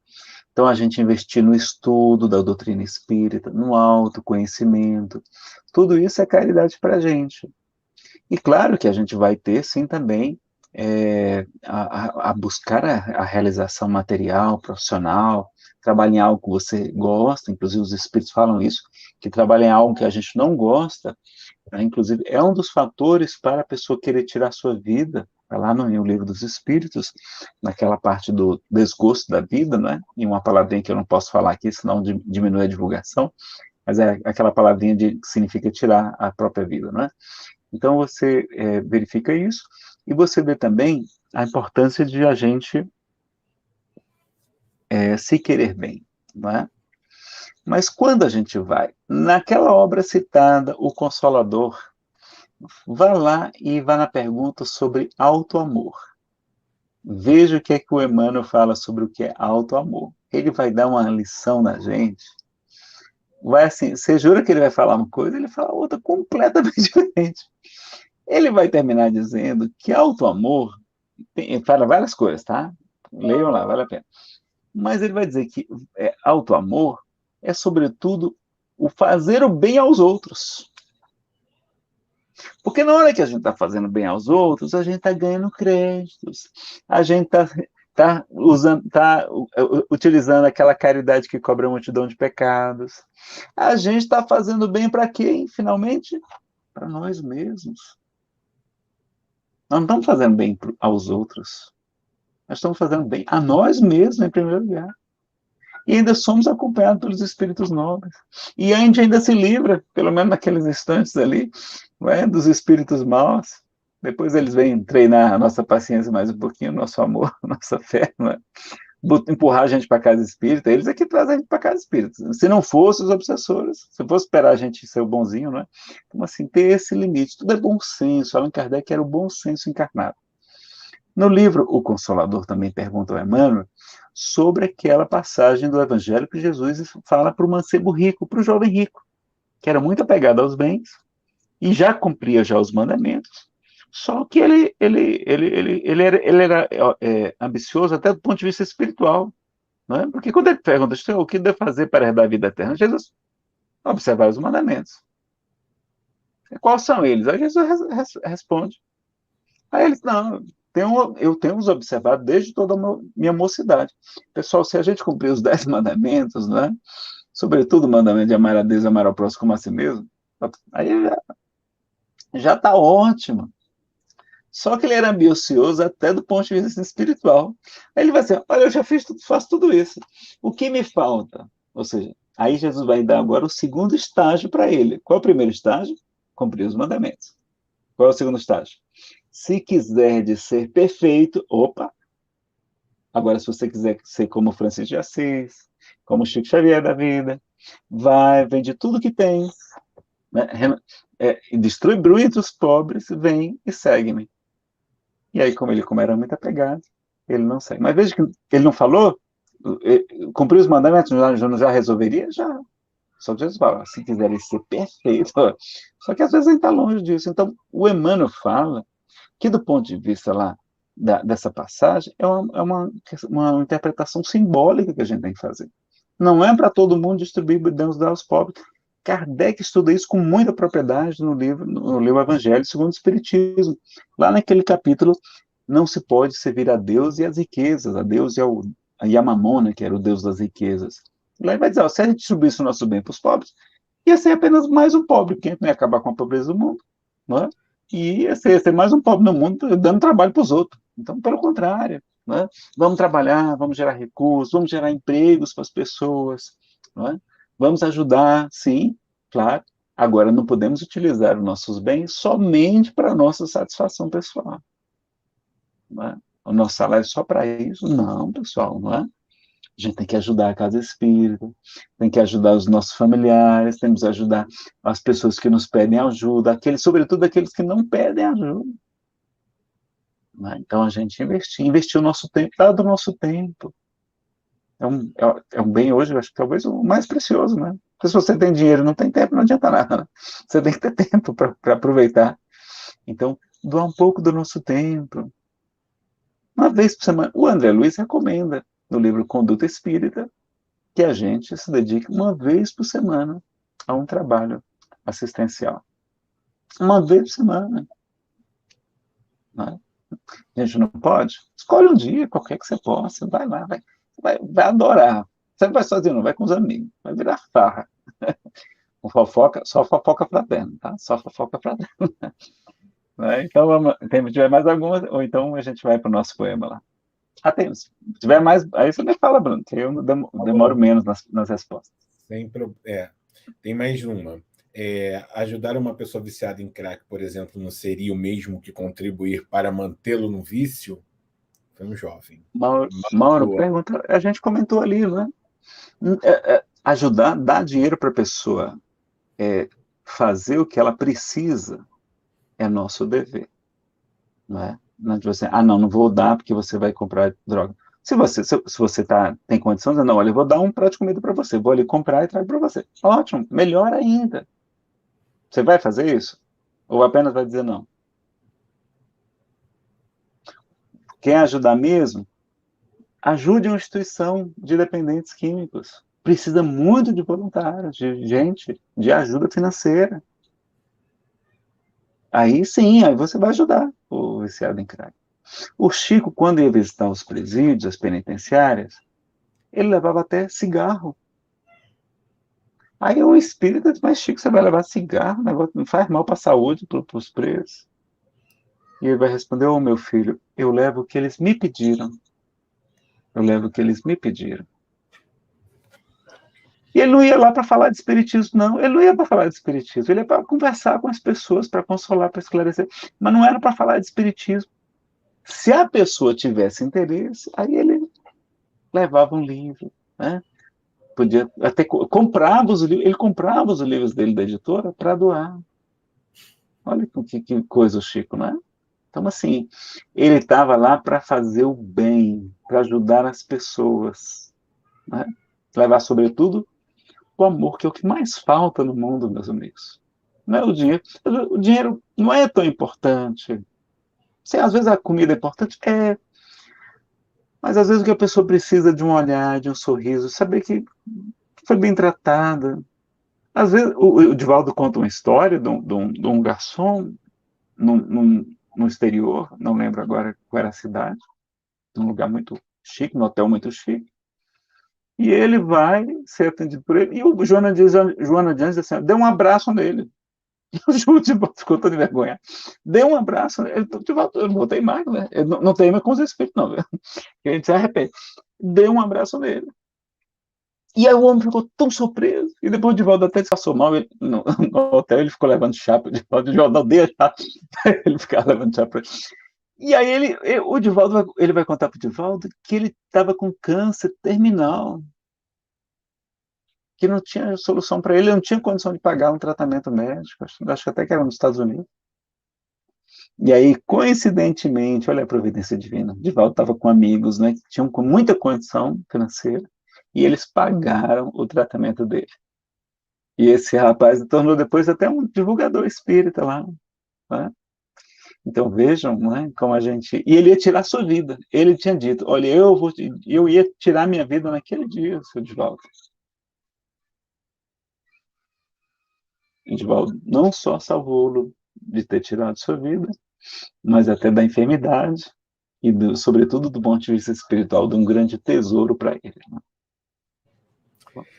Então, a gente investir no estudo da doutrina espírita, no autoconhecimento, tudo isso é caridade para a gente. E claro que a gente vai ter, sim, também a buscar a realização material, profissional, trabalhar em algo que você gosta, inclusive os espíritos falam isso, que trabalhar em algo que a gente não gosta, né, inclusive é um dos fatores para a pessoa querer tirar a sua vida, está lá no Livro dos Espíritos, naquela parte do desgosto da vida, né, e uma palavrinha que eu não posso falar aqui, senão diminui a divulgação, mas é aquela palavrinha que significa tirar a própria vida, né? Então você verifica isso e você vê também a importância de a gente se querer bem, não é? Mas quando a gente vai naquela obra citada, O Consolador, vá lá e vá na pergunta sobre auto-amor. Veja o que é que o Emmanuel fala sobre o que é auto-amor. Ele vai dar uma lição na gente. Vai assim, você jura que ele vai falar uma coisa, ele fala outra completamente diferente. Ele vai terminar dizendo que auto-amor fala várias coisas, tá? Leiam lá, vale a pena. Mas ele vai dizer que auto-amor é, sobretudo, o fazer o bem aos outros. Porque na hora que a gente está fazendo bem aos outros, a gente está ganhando créditos, a gente está utilizando aquela caridade que cobra a multidão de pecados. A gente está fazendo bem para quem, finalmente? Para nós mesmos. Nós não estamos fazendo bem aos outros. Nós estamos fazendo bem a nós mesmos, em primeiro lugar. E ainda somos acompanhados pelos espíritos nobres. E a gente ainda se livra, pelo menos naqueles instantes ali, dos espíritos maus. Depois eles vêm treinar a nossa paciência mais um pouquinho, nosso amor, nossa fé, empurrar a gente para a casa espírita. Eles é que trazem a gente para a casa espírita. Se não fosse os obsessores, se fosse esperar a gente ser o bonzinho, não é? Então, assim, ter esse limite. Tudo é bom senso. Allan Kardec era o bom senso encarnado. No livro O Consolador também pergunta ao Emmanuel sobre aquela passagem do Evangelho que Jesus fala para o mancebo rico, para o jovem rico, que era muito apegado aos bens e já cumpria já os mandamentos, só que ele era ambicioso até do ponto de vista espiritual, não é? Porque quando ele pergunta, o que devo fazer para herdar a vida eterna? Jesus, observar os mandamentos. Quais são eles? Aí Jesus responde. Aí eles, não, eu tenho os observado desde toda a minha mocidade. Pessoal, se a gente cumprir os 10 mandamentos, né? Sobretudo o mandamento de amar a Deus e amar ao próximo como a si mesmo, aí já está ótimo. Só que ele era ambicioso até do ponto de vista espiritual. Aí ele vai dizer, olha, eu já faço tudo isso. O que me falta? Ou seja, aí Jesus vai dar agora o segundo estágio para ele. Qual é o primeiro estágio? Cumprir os mandamentos. Qual é o segundo estágio? Se quiser de ser perfeito, agora se você quiser ser como Francisco de Assis, como Chico Xavier da vida, vende tudo que tens, né? e distribui entre os pobres, vem e segue-me. E aí, como era muito apegado, ele não segue. Mas veja que ele não falou, cumprir os mandamentos já resolveria? Já. Só que Jesus fala, se quiserem ser perfeitos. Só que às vezes a gente está longe disso. Então, o Emmanuel fala que, do ponto de vista lá dessa passagem, é uma interpretação simbólica que a gente tem que fazer. Não é para todo mundo distribuir bens aos pobres. Kardec estuda isso com muita propriedade no livro Evangelho segundo o Espiritismo. Lá naquele capítulo, não se pode servir a Deus e as riquezas, a Deus e a Mamona, que era o Deus das riquezas. Lá ele vai dizer, se a gente distribuísse o nosso bem para os pobres, ia ser apenas mais um pobre, porque a gente não ia acabar com a pobreza do mundo, não é? E ia ser mais um pobre no mundo dando trabalho para os outros. Então, pelo contrário, não é? Vamos trabalhar, vamos gerar recursos, vamos gerar empregos para as pessoas, não é? Vamos ajudar, sim, claro. Agora, não podemos utilizar os nossos bens somente para a nossa satisfação pessoal. Não é? O nosso salário é só para isso? Não, pessoal, não é? A gente tem que ajudar a casa espírita, tem que ajudar os nossos familiares, temos que ajudar as pessoas que nos pedem ajuda, sobretudo aqueles que não pedem ajuda. Né? Então, a gente investir o nosso tempo, dado o nosso tempo. É um bem hoje, eu acho que talvez o mais precioso, né? Porque se você tem dinheiro e não tem tempo, não adianta nada. Né? Você tem que ter tempo para aproveitar. Então, doar um pouco do nosso tempo. Uma vez por semana. O André Luiz recomenda, no livro Conduta Espírita, que a gente se dedique uma vez por semana a um trabalho assistencial. Uma vez por semana. Né? A gente não pode? Escolhe um dia, qualquer que você possa, vai lá, vai adorar. Você não vai sozinho, não, vai com os amigos, vai virar farra. Com fofoca, só fofoca fraterna, tá? Só fofoca fraterna. Né? Então, se tiver mais alguma, ou então a gente vai para o nosso poema lá. Se tiver mais, aí você me fala, Bruno, que eu demoro menos nas respostas. Tem mais uma. Ajudar uma pessoa viciada em crack, por exemplo, não seria o mesmo que contribuir para mantê-lo no vício? Foi um jovem. Mauro pergunta, a gente comentou ali, né? Ajudar, dar dinheiro para a pessoa fazer o que ela precisa é nosso dever. Não é? Não, tipo assim, não vou dar porque você vai comprar droga. Se você tem condições, não, olha, eu vou dar um prato de comida para você, vou ali comprar e trago para você. Ótimo, melhor ainda. Você vai fazer isso? Ou apenas vai dizer não? Quer ajudar mesmo? Ajude uma instituição de dependentes químicos. Precisa muito de voluntários, de gente, de ajuda financeira. Aí sim, aí você vai ajudar o viciado em crack. O Chico, quando ia visitar os presídios, as penitenciárias, ele levava até cigarro. Aí um espírita diz, mas Chico, você vai levar cigarro? O negócio não faz mal para a saúde, para os presos. E ele vai responder, meu filho, eu levo o que eles me pediram. Eu levo o que eles me pediram. E ele não ia lá para falar de espiritismo, não. Ele não ia para falar de espiritismo. Ele ia para conversar com as pessoas, para consolar, para esclarecer. Mas não era para falar de espiritismo. Se a pessoa tivesse interesse, aí ele levava um livro, né? Podia até comprava os livros. Ele comprava os livros dele da editora para doar. Olha que coisa o Chico, né? Então, assim, ele estava lá para fazer o bem, para ajudar as pessoas, né? Levar, sobretudo, o amor, que é o que mais falta no mundo, meus amigos. Não é o dinheiro. O dinheiro não é tão importante. Às vezes a comida é importante, mas às vezes o que a pessoa precisa de um olhar, de um sorriso, saber que foi bem tratada. Às vezes, o Divaldo conta uma história de um garçom no exterior, não lembro agora qual era a cidade, num lugar muito chique, num hotel muito chique, e ele vai ser atendido por ele, e o Joana diz assim, dê um abraço nele. E o Divaldo ficou todo envergonhado. Dê um abraço nele. Eu não voltei mais, né? Eu não tenho mais com os espíritos, não. A gente se arrepende. Dê um abraço nele. E aí o homem ficou tão surpreso. E depois o Divaldo até passou mal. No hotel ele ficou levando chá para o Divaldo não deixa. Ele ficava levando chá para ele. E aí o Divaldo ele vai contar para o Divaldo que ele estava com câncer terminal. que não tinha solução para ele, não tinha condição de pagar um tratamento médico, acho até que era nos Estados Unidos. E aí, coincidentemente, olha a providência divina, Divaldo estava com amigos, né, que tinham com muita condição financeira, e eles pagaram o tratamento dele. E esse rapaz se tornou depois até um divulgador espírita lá, né? Então vejam, né, como a gente... E ele ia tirar a sua vida. Ele tinha dito, olha, eu ia tirar minha vida naquele dia, seu Divaldo. E Divaldo não só salvou-lo de ter tirado sua vida, mas até da enfermidade e, sobretudo, do ponto de vista espiritual, de um grande tesouro para ele. Né?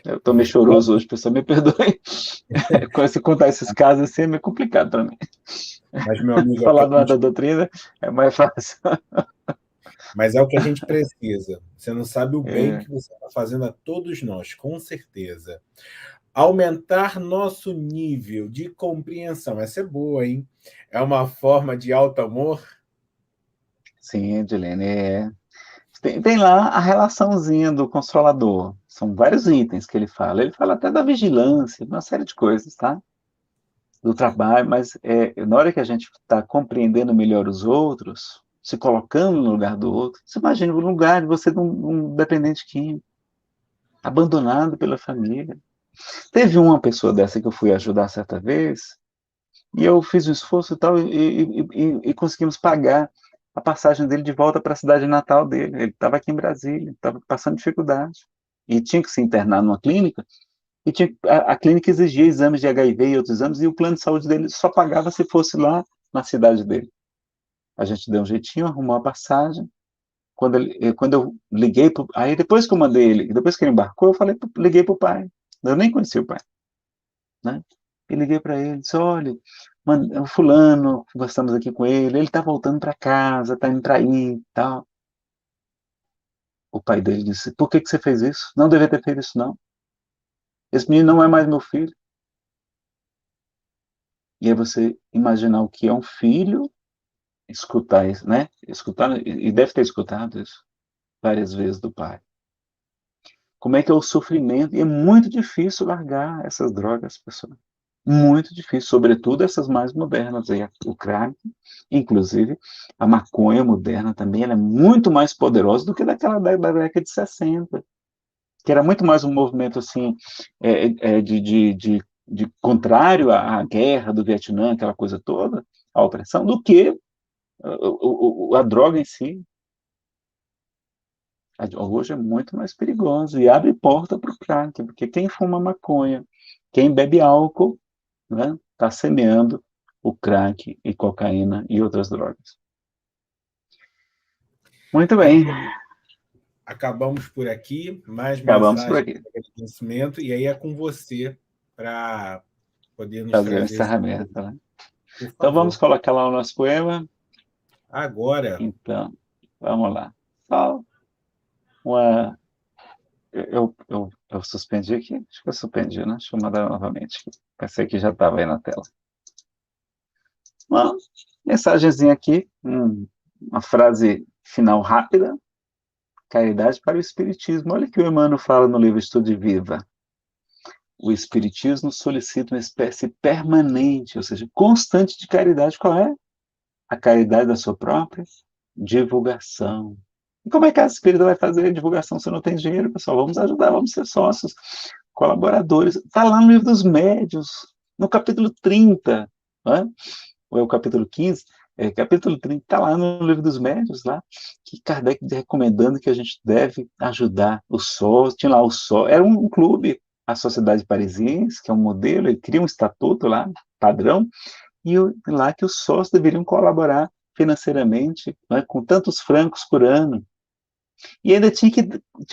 Eu estou meio choroso hoje, pessoal, me perdoe. Quando se contar esses casos assim é meio complicado para mim. Mas, meu amigo, falar da doutrina é mais fácil. Mas é o que a gente precisa. Você não sabe o bem que você está fazendo a todos nós, com certeza. Aumentar nosso nível de compreensão. Essa é boa, hein? É uma forma de alto amor? Sim, Edilene. Tem lá a relaçãozinha do Consolador. São vários itens que ele fala. Ele fala até da vigilância, uma série de coisas, tá? Do trabalho, mas na hora que a gente está compreendendo melhor os outros, se colocando no lugar do outro, você imagina o lugar de você de um dependente químico, abandonado pela família. Teve uma pessoa dessa que eu fui ajudar certa vez, e eu fiz o esforço e tal, e conseguimos pagar a passagem dele de volta para a cidade natal dele. Ele estava aqui em Brasília, estava passando dificuldade, e tinha que se internar numa clínica, e a clínica exigia exames de HIV e outros exames, e o plano de saúde dele só pagava se fosse lá na cidade dele. A gente deu um jeitinho, arrumou a passagem. Quando eu liguei, aí depois que eu mandei ele, depois que ele embarcou, liguei para o pai. Eu nem conhecia o pai, né? E liguei para ele, disse, olha, o fulano, gostamos aqui com ele está voltando para casa, está indo para aí e tal. O pai dele disse, por que você fez isso? Não devia ter feito isso, não. Esse menino não é mais meu filho. E aí você imaginar o que é um filho, escutar isso, né? Escutar, e deve ter escutado isso várias vezes do pai. Como é que é o sofrimento? E é muito difícil largar essas drogas, pessoal. Muito difícil, sobretudo essas mais modernas, aí, o crack, inclusive a maconha moderna também, ela é muito mais poderosa do que daquela da década de 60, que era muito mais um movimento assim, de contrário à guerra do Vietnã, aquela coisa toda, a opressão, do que a droga em si. Hoje é muito mais perigoso e abre porta para o crack, porque quem fuma maconha, quem bebe álcool, né, está semeando o crack e cocaína e outras drogas. Muito bem. Acabamos por aqui, mais Acabamos por aqui. De agradecimento, e aí é com você para poder nos fazer o trazer encerramento. Né? Então vamos colocar lá o nosso poema. Agora. Então, vamos lá. Só uma... Eu suspendi aqui? Acho que eu suspendi, né? Deixa eu mandar novamente. Pensei que já estava aí na tela. Uma mensagenzinha aqui, uma frase final rápida. Caridade para o Espiritismo. Olha o que o Emmanuel fala no livro Estude Viva. O Espiritismo solicita uma espécie permanente, ou seja, constante de caridade. Qual é? A caridade da sua própria divulgação. E como é que a espírita vai fazer a divulgação se não tem dinheiro, pessoal? Vamos ajudar, vamos ser sócios, colaboradores. Está lá no livro dos médiuns, no capítulo 30, né? Ou é o capítulo 15? Capítulo 30, está lá no livro dos médiuns, lá, que Kardec recomendando que a gente deve ajudar os sócios. Tinha lá o sócio, era um clube, a Sociedade Parisiense, que é um modelo, ele cria um estatuto lá, padrão, e lá que os sócios deveriam colaborar financeiramente, né, com tantos francos por ano. E ainda tinha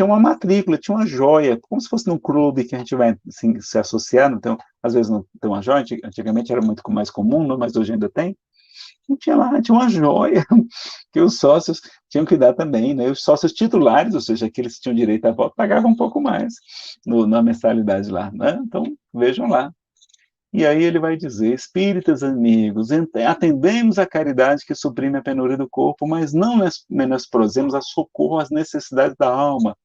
uma matrícula, tinha uma joia, como se fosse num clube que a gente vai assim, se associar, então, às vezes não tem uma joia, antigamente era muito mais comum, não, mas hoje ainda tem. E tinha uma joia que os sócios tinham que dar também, né? Os sócios titulares, ou seja, aqueles que tinham direito à voto, pagavam um pouco mais na mensalidade lá, né? Então, vejam lá. E aí ele vai dizer, espíritas amigos, atendemos a caridade que suprime a penúria do corpo, mas não menosprezemos a socorro às necessidades da alma.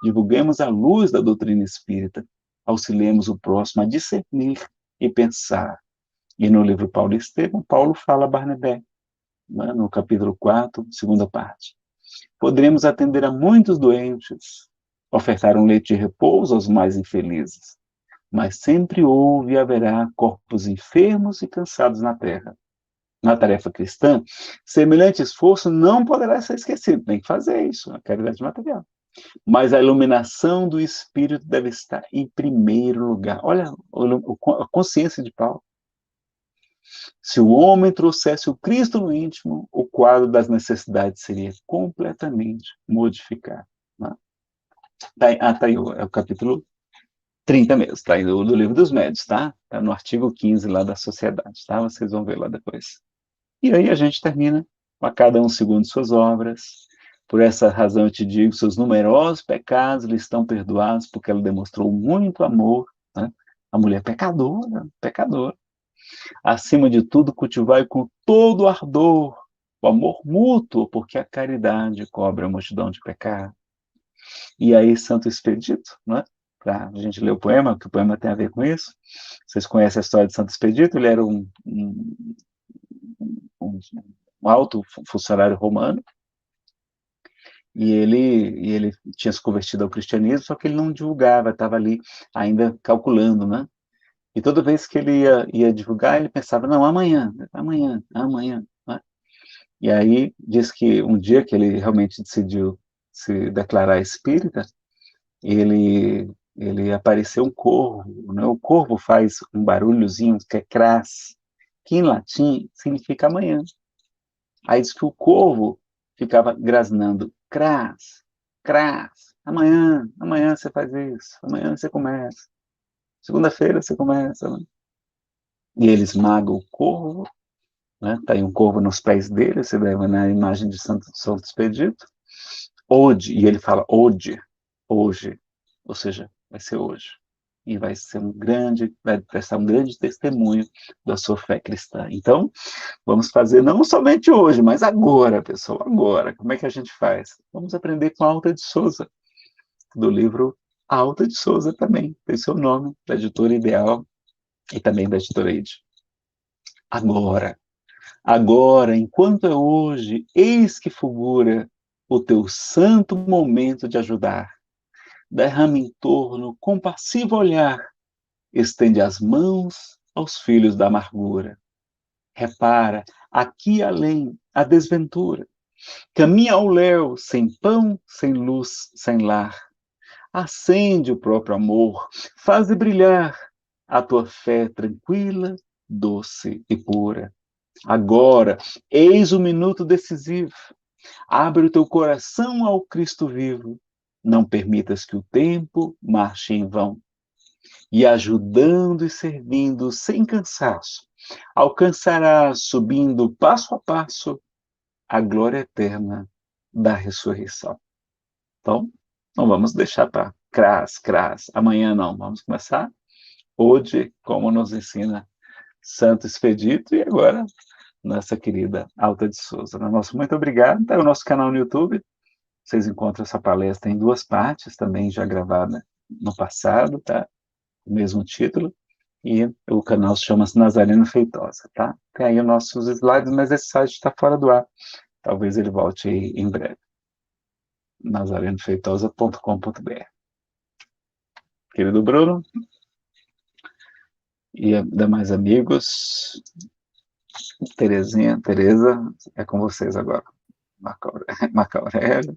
Divulguemos a luz da doutrina espírita. auxiliemos o próximo a discernir e pensar. E no livro Paulo e Estevão, Paulo fala a Barnabé, né, no capítulo 4, segunda parte. Poderemos atender a muitos doentes, ofertar um leito de repouso aos mais infelizes, mas sempre houve e haverá corpos enfermos e cansados na terra. Na tarefa cristã, semelhante esforço não poderá ser esquecido, tem que fazer isso, a caridade material. Mas a iluminação do Espírito deve estar em primeiro lugar. Olha a consciência de Paulo. Se o homem trouxesse o Cristo no íntimo, o quadro das necessidades seria completamente modificado. Né? Tá aí, é o capítulo 30 mesmo, tá aí do livro dos médios, tá? Tá no artigo 15 lá da sociedade, tá? Vocês vão ver lá depois. E aí a gente termina, a cada um segundo suas obras. Por essa razão eu te digo, seus numerosos pecados lhe estão perdoados, porque ela demonstrou muito amor, né? A mulher pecadora, pecadora. Acima de tudo, cultivai com todo ardor o amor mútuo, porque a caridade cobre a multidão de pecados. E aí, Santo Expedito, né? Para a gente ler o poema, que o poema tem a ver com isso. Vocês conhecem a história de Santo Expedito? Ele era um alto funcionário romano, e ele tinha se convertido ao cristianismo, só que ele não divulgava, estava ali ainda calculando, né? E toda vez que ele ia divulgar, ele pensava, não, amanhã. Né? E aí, diz que um dia que ele realmente decidiu se declarar espírita, ele apareceu um corvo, né? O corvo faz um barulhozinho que é cras, que em latim significa amanhã. Aí diz que o corvo ficava grasnando, cras, amanhã você faz isso, amanhã você começa, segunda-feira você começa, né? E ele esmaga o corvo, né? Tá aí um corvo nos pés dele, você leva na imagem de Santo Expedito, e ele fala hoje, ou seja, vai ser hoje. E vai prestar um grande testemunho da sua fé cristã. Então, vamos fazer não somente hoje, mas agora, pessoal, agora. Como é que a gente faz? Vamos aprender com a Alta de Souza, do livro Alta de Souza também, tem seu nome, da editora Ideal e também da editora Ide. Agora, enquanto é hoje, eis que fulgura o teu santo momento de ajudar. Derrama em torno compassivo olhar, estende as mãos aos filhos da amargura. Repara, aqui além, a desventura. Caminha ao léu, sem pão, sem luz, sem lar. Acende o próprio amor, faze brilhar a tua fé tranquila, doce e pura. Agora, eis o minuto decisivo. Abre o teu coração ao Cristo vivo. Não permitas que o tempo marche em vão. E ajudando e servindo sem cansaço, alcançarás, subindo passo a passo, a glória eterna da ressurreição. Então, não vamos deixar para amanhã não. Vamos começar hoje, como nos ensina Santo Expedito, e agora nossa querida Alta de Souza. Nosso muito obrigado. Está o nosso canal no YouTube. Vocês encontram essa palestra em 2 partes, também já gravada no passado, tá? O mesmo título. E o canal se chama Nazareno Feitosa, tá? Tem aí os nossos slides, mas esse site está fora do ar. Talvez ele volte aí em breve. nazarenofeitosa.com.br. Querido Bruno e demais amigos, Tereza, é com vocês agora. Marco Aurélio.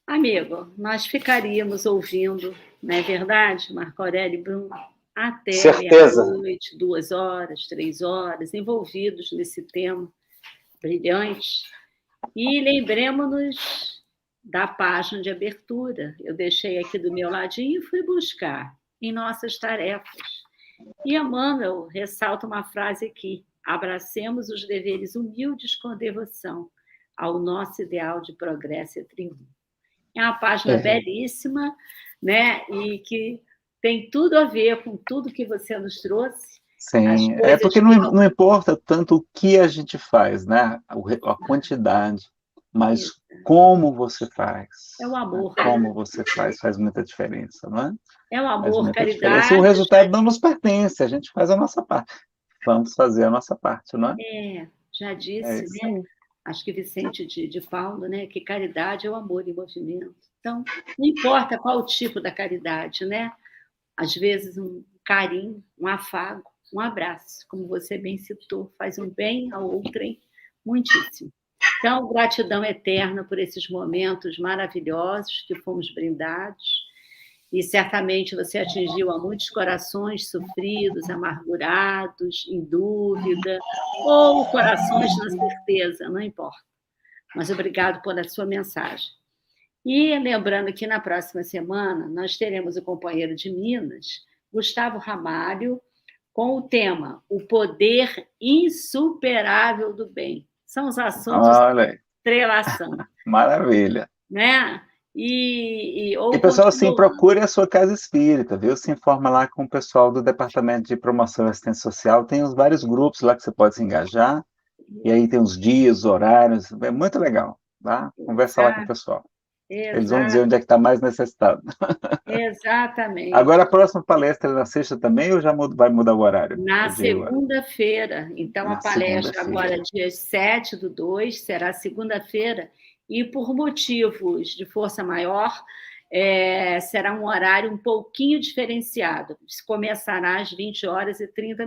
Amigo, nós ficaríamos ouvindo, não é verdade, Marco Aurélio e Bruno, até meia-noite, 2 horas, 3 horas, envolvidos nesse tema brilhante. E lembremos-nos da página de abertura. Eu deixei aqui do meu ladinho e fui buscar em nossas tarefas. E Emmanuel ressalta uma frase aqui: abracemos os deveres humildes com devoção ao nosso ideal de progresso e triunfo. É uma página belíssima, né? E que tem tudo a ver com tudo que você nos trouxe. Sim, porque não importa tanto o que a gente faz, né? A quantidade, mas como você faz? É o amor. Como você faz muita diferença, não é? É o Faz amor, muita caridade. diferença. E o resultado não nos pertence, a gente faz a nossa parte. Vamos fazer a nossa parte, não é? Já É disse, isso né? aí. Acho que Vicente de Paulo, né? Que caridade é o amor em movimento. Então, não importa qual o tipo da caridade, né? Às vezes, um carinho, um afago, um abraço, como você bem citou, faz um bem ao outrem muitíssimo. Então, gratidão eterna por esses momentos maravilhosos que fomos brindados. E certamente você atingiu a muitos corações sofridos, amargurados, em dúvida, ou corações na certeza, não importa. Mas obrigado pela sua mensagem. E lembrando que na próxima semana nós teremos o companheiro de Minas, Gustavo Ramalho, com o tema O Poder Insuperável do Bem. São os assuntos de entrelação. Maravilha. Né? E pessoal, assim, procure a sua casa espírita, viu? Se informa lá com o pessoal do Departamento de Promoção e Assistência Social. Tem os vários grupos lá que você pode se engajar. E aí tem os dias, os horários. É muito legal, tá? Conversa lá com o pessoal. Eles vão dizer onde é que está mais necessitado. Exatamente. Agora, a próxima palestra é na sexta também ou já vai mudar o horário? Na segunda-feira. Então, a palestra agora, dia 7/2, será segunda-feira. E, por motivos de força maior, será um horário um pouquinho diferenciado. Começará às 20h30.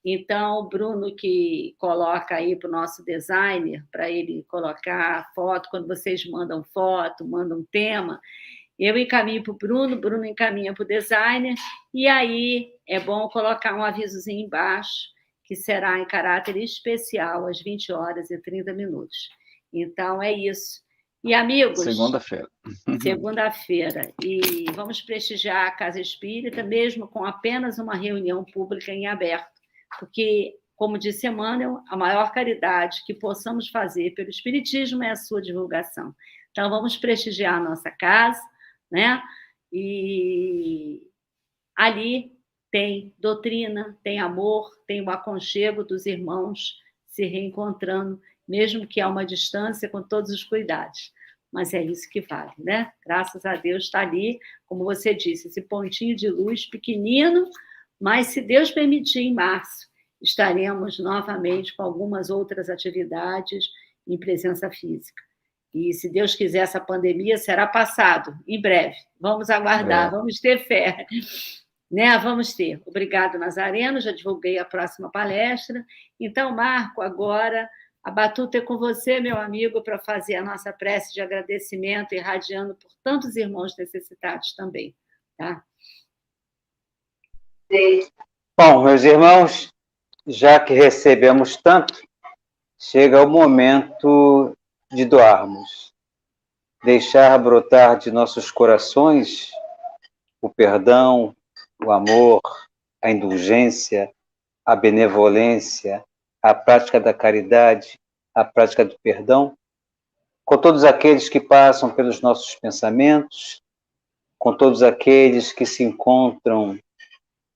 Então, o Bruno, que coloca aí para o nosso designer, para ele colocar foto, quando vocês mandam foto, mandam tema, eu encaminho para o Bruno encaminha para o designer, e aí é bom colocar um avisozinho embaixo, que será em caráter especial, às 20h30. Então, é isso. E, amigos... Segunda-feira. Segunda-feira. E vamos prestigiar a Casa Espírita, mesmo com apenas uma reunião pública em aberto, porque, como disse Emmanuel, a maior caridade que possamos fazer pelo Espiritismo é a sua divulgação. Então, vamos prestigiar a nossa casa, né? E ali tem doutrina, tem amor, tem o aconchego dos irmãos se reencontrando, mesmo que a uma distância, com todos os cuidados. Mas é isso que vale, né? Graças a Deus está ali, como você disse, esse pontinho de luz pequenino, mas se Deus permitir, em março, estaremos novamente com algumas outras atividades em presença física. E, se Deus quiser, essa pandemia será passado, em breve. Vamos aguardar, vamos ter fé. Né? Vamos ter. Obrigado, Nazareno, já divulguei a próxima palestra. Então, Marco, agora a batuta é com você, meu amigo, para fazer a nossa prece de agradecimento, irradiando por tantos irmãos necessitados também. Tá? Bom, meus irmãos, já que recebemos tanto, chega o momento de doarmos, deixar brotar de nossos corações o perdão, o amor, a indulgência, a benevolência, a prática da caridade, a prática do perdão, com todos aqueles que passam pelos nossos pensamentos, com todos aqueles que se encontram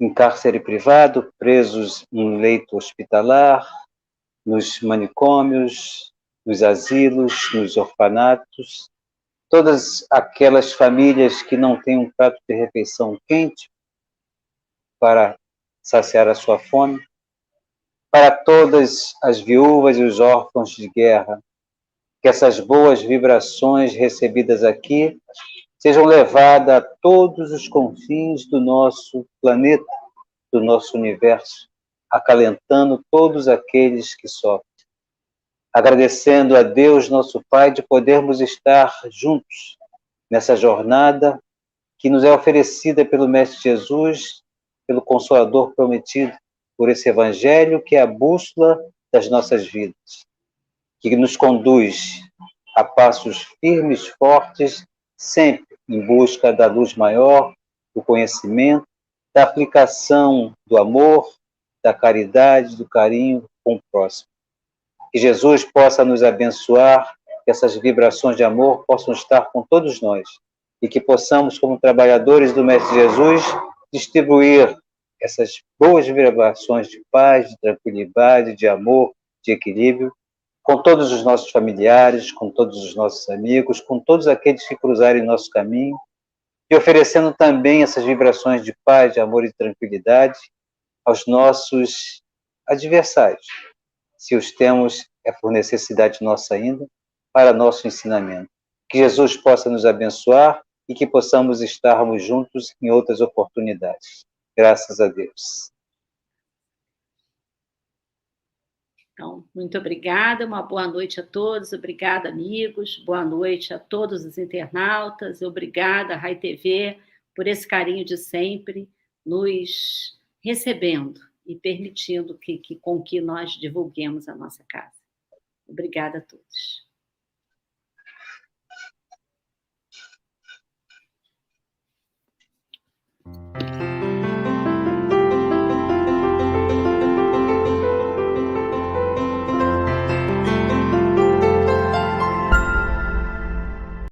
em cárcere privado, presos em leito hospitalar, nos manicômios, nos asilos, nos orfanatos, todas aquelas famílias que não têm um prato de refeição quente para saciar a sua fome, para todas as viúvas e os órfãos de guerra, que essas boas vibrações recebidas aqui sejam levadas a todos os confins do nosso planeta, do nosso universo, acalentando todos aqueles que sofrem. Agradecendo a Deus, nosso Pai, de podermos estar juntos nessa jornada que nos é oferecida pelo Mestre Jesus, pelo Consolador prometido, por esse Evangelho que é a bússola das nossas vidas, que nos conduz a passos firmes, fortes, sempre em busca da luz maior, do conhecimento, da aplicação do amor, da caridade, do carinho com o próximo. Que Jesus possa nos abençoar, que essas vibrações de amor possam estar com todos nós e que possamos, como trabalhadores do Mestre Jesus, distribuir essas boas vibrações de paz, de tranquilidade, de amor, de equilíbrio com todos os nossos familiares, com todos os nossos amigos, com todos aqueles que cruzarem nosso caminho, e oferecendo também essas vibrações de paz, de amor e tranquilidade aos nossos adversários, se os temos é por necessidade nossa ainda, para nosso ensinamento. Que Jesus possa nos abençoar e que possamos estarmos juntos em outras oportunidades. Graças a Deus. Então, muito obrigada, uma boa noite a todos, obrigada, amigos, boa noite a todos os internautas, obrigada, Rai TV, por esse carinho de sempre, nos recebendo e permitindo com que nós divulguemos a nossa casa. Obrigada a todos.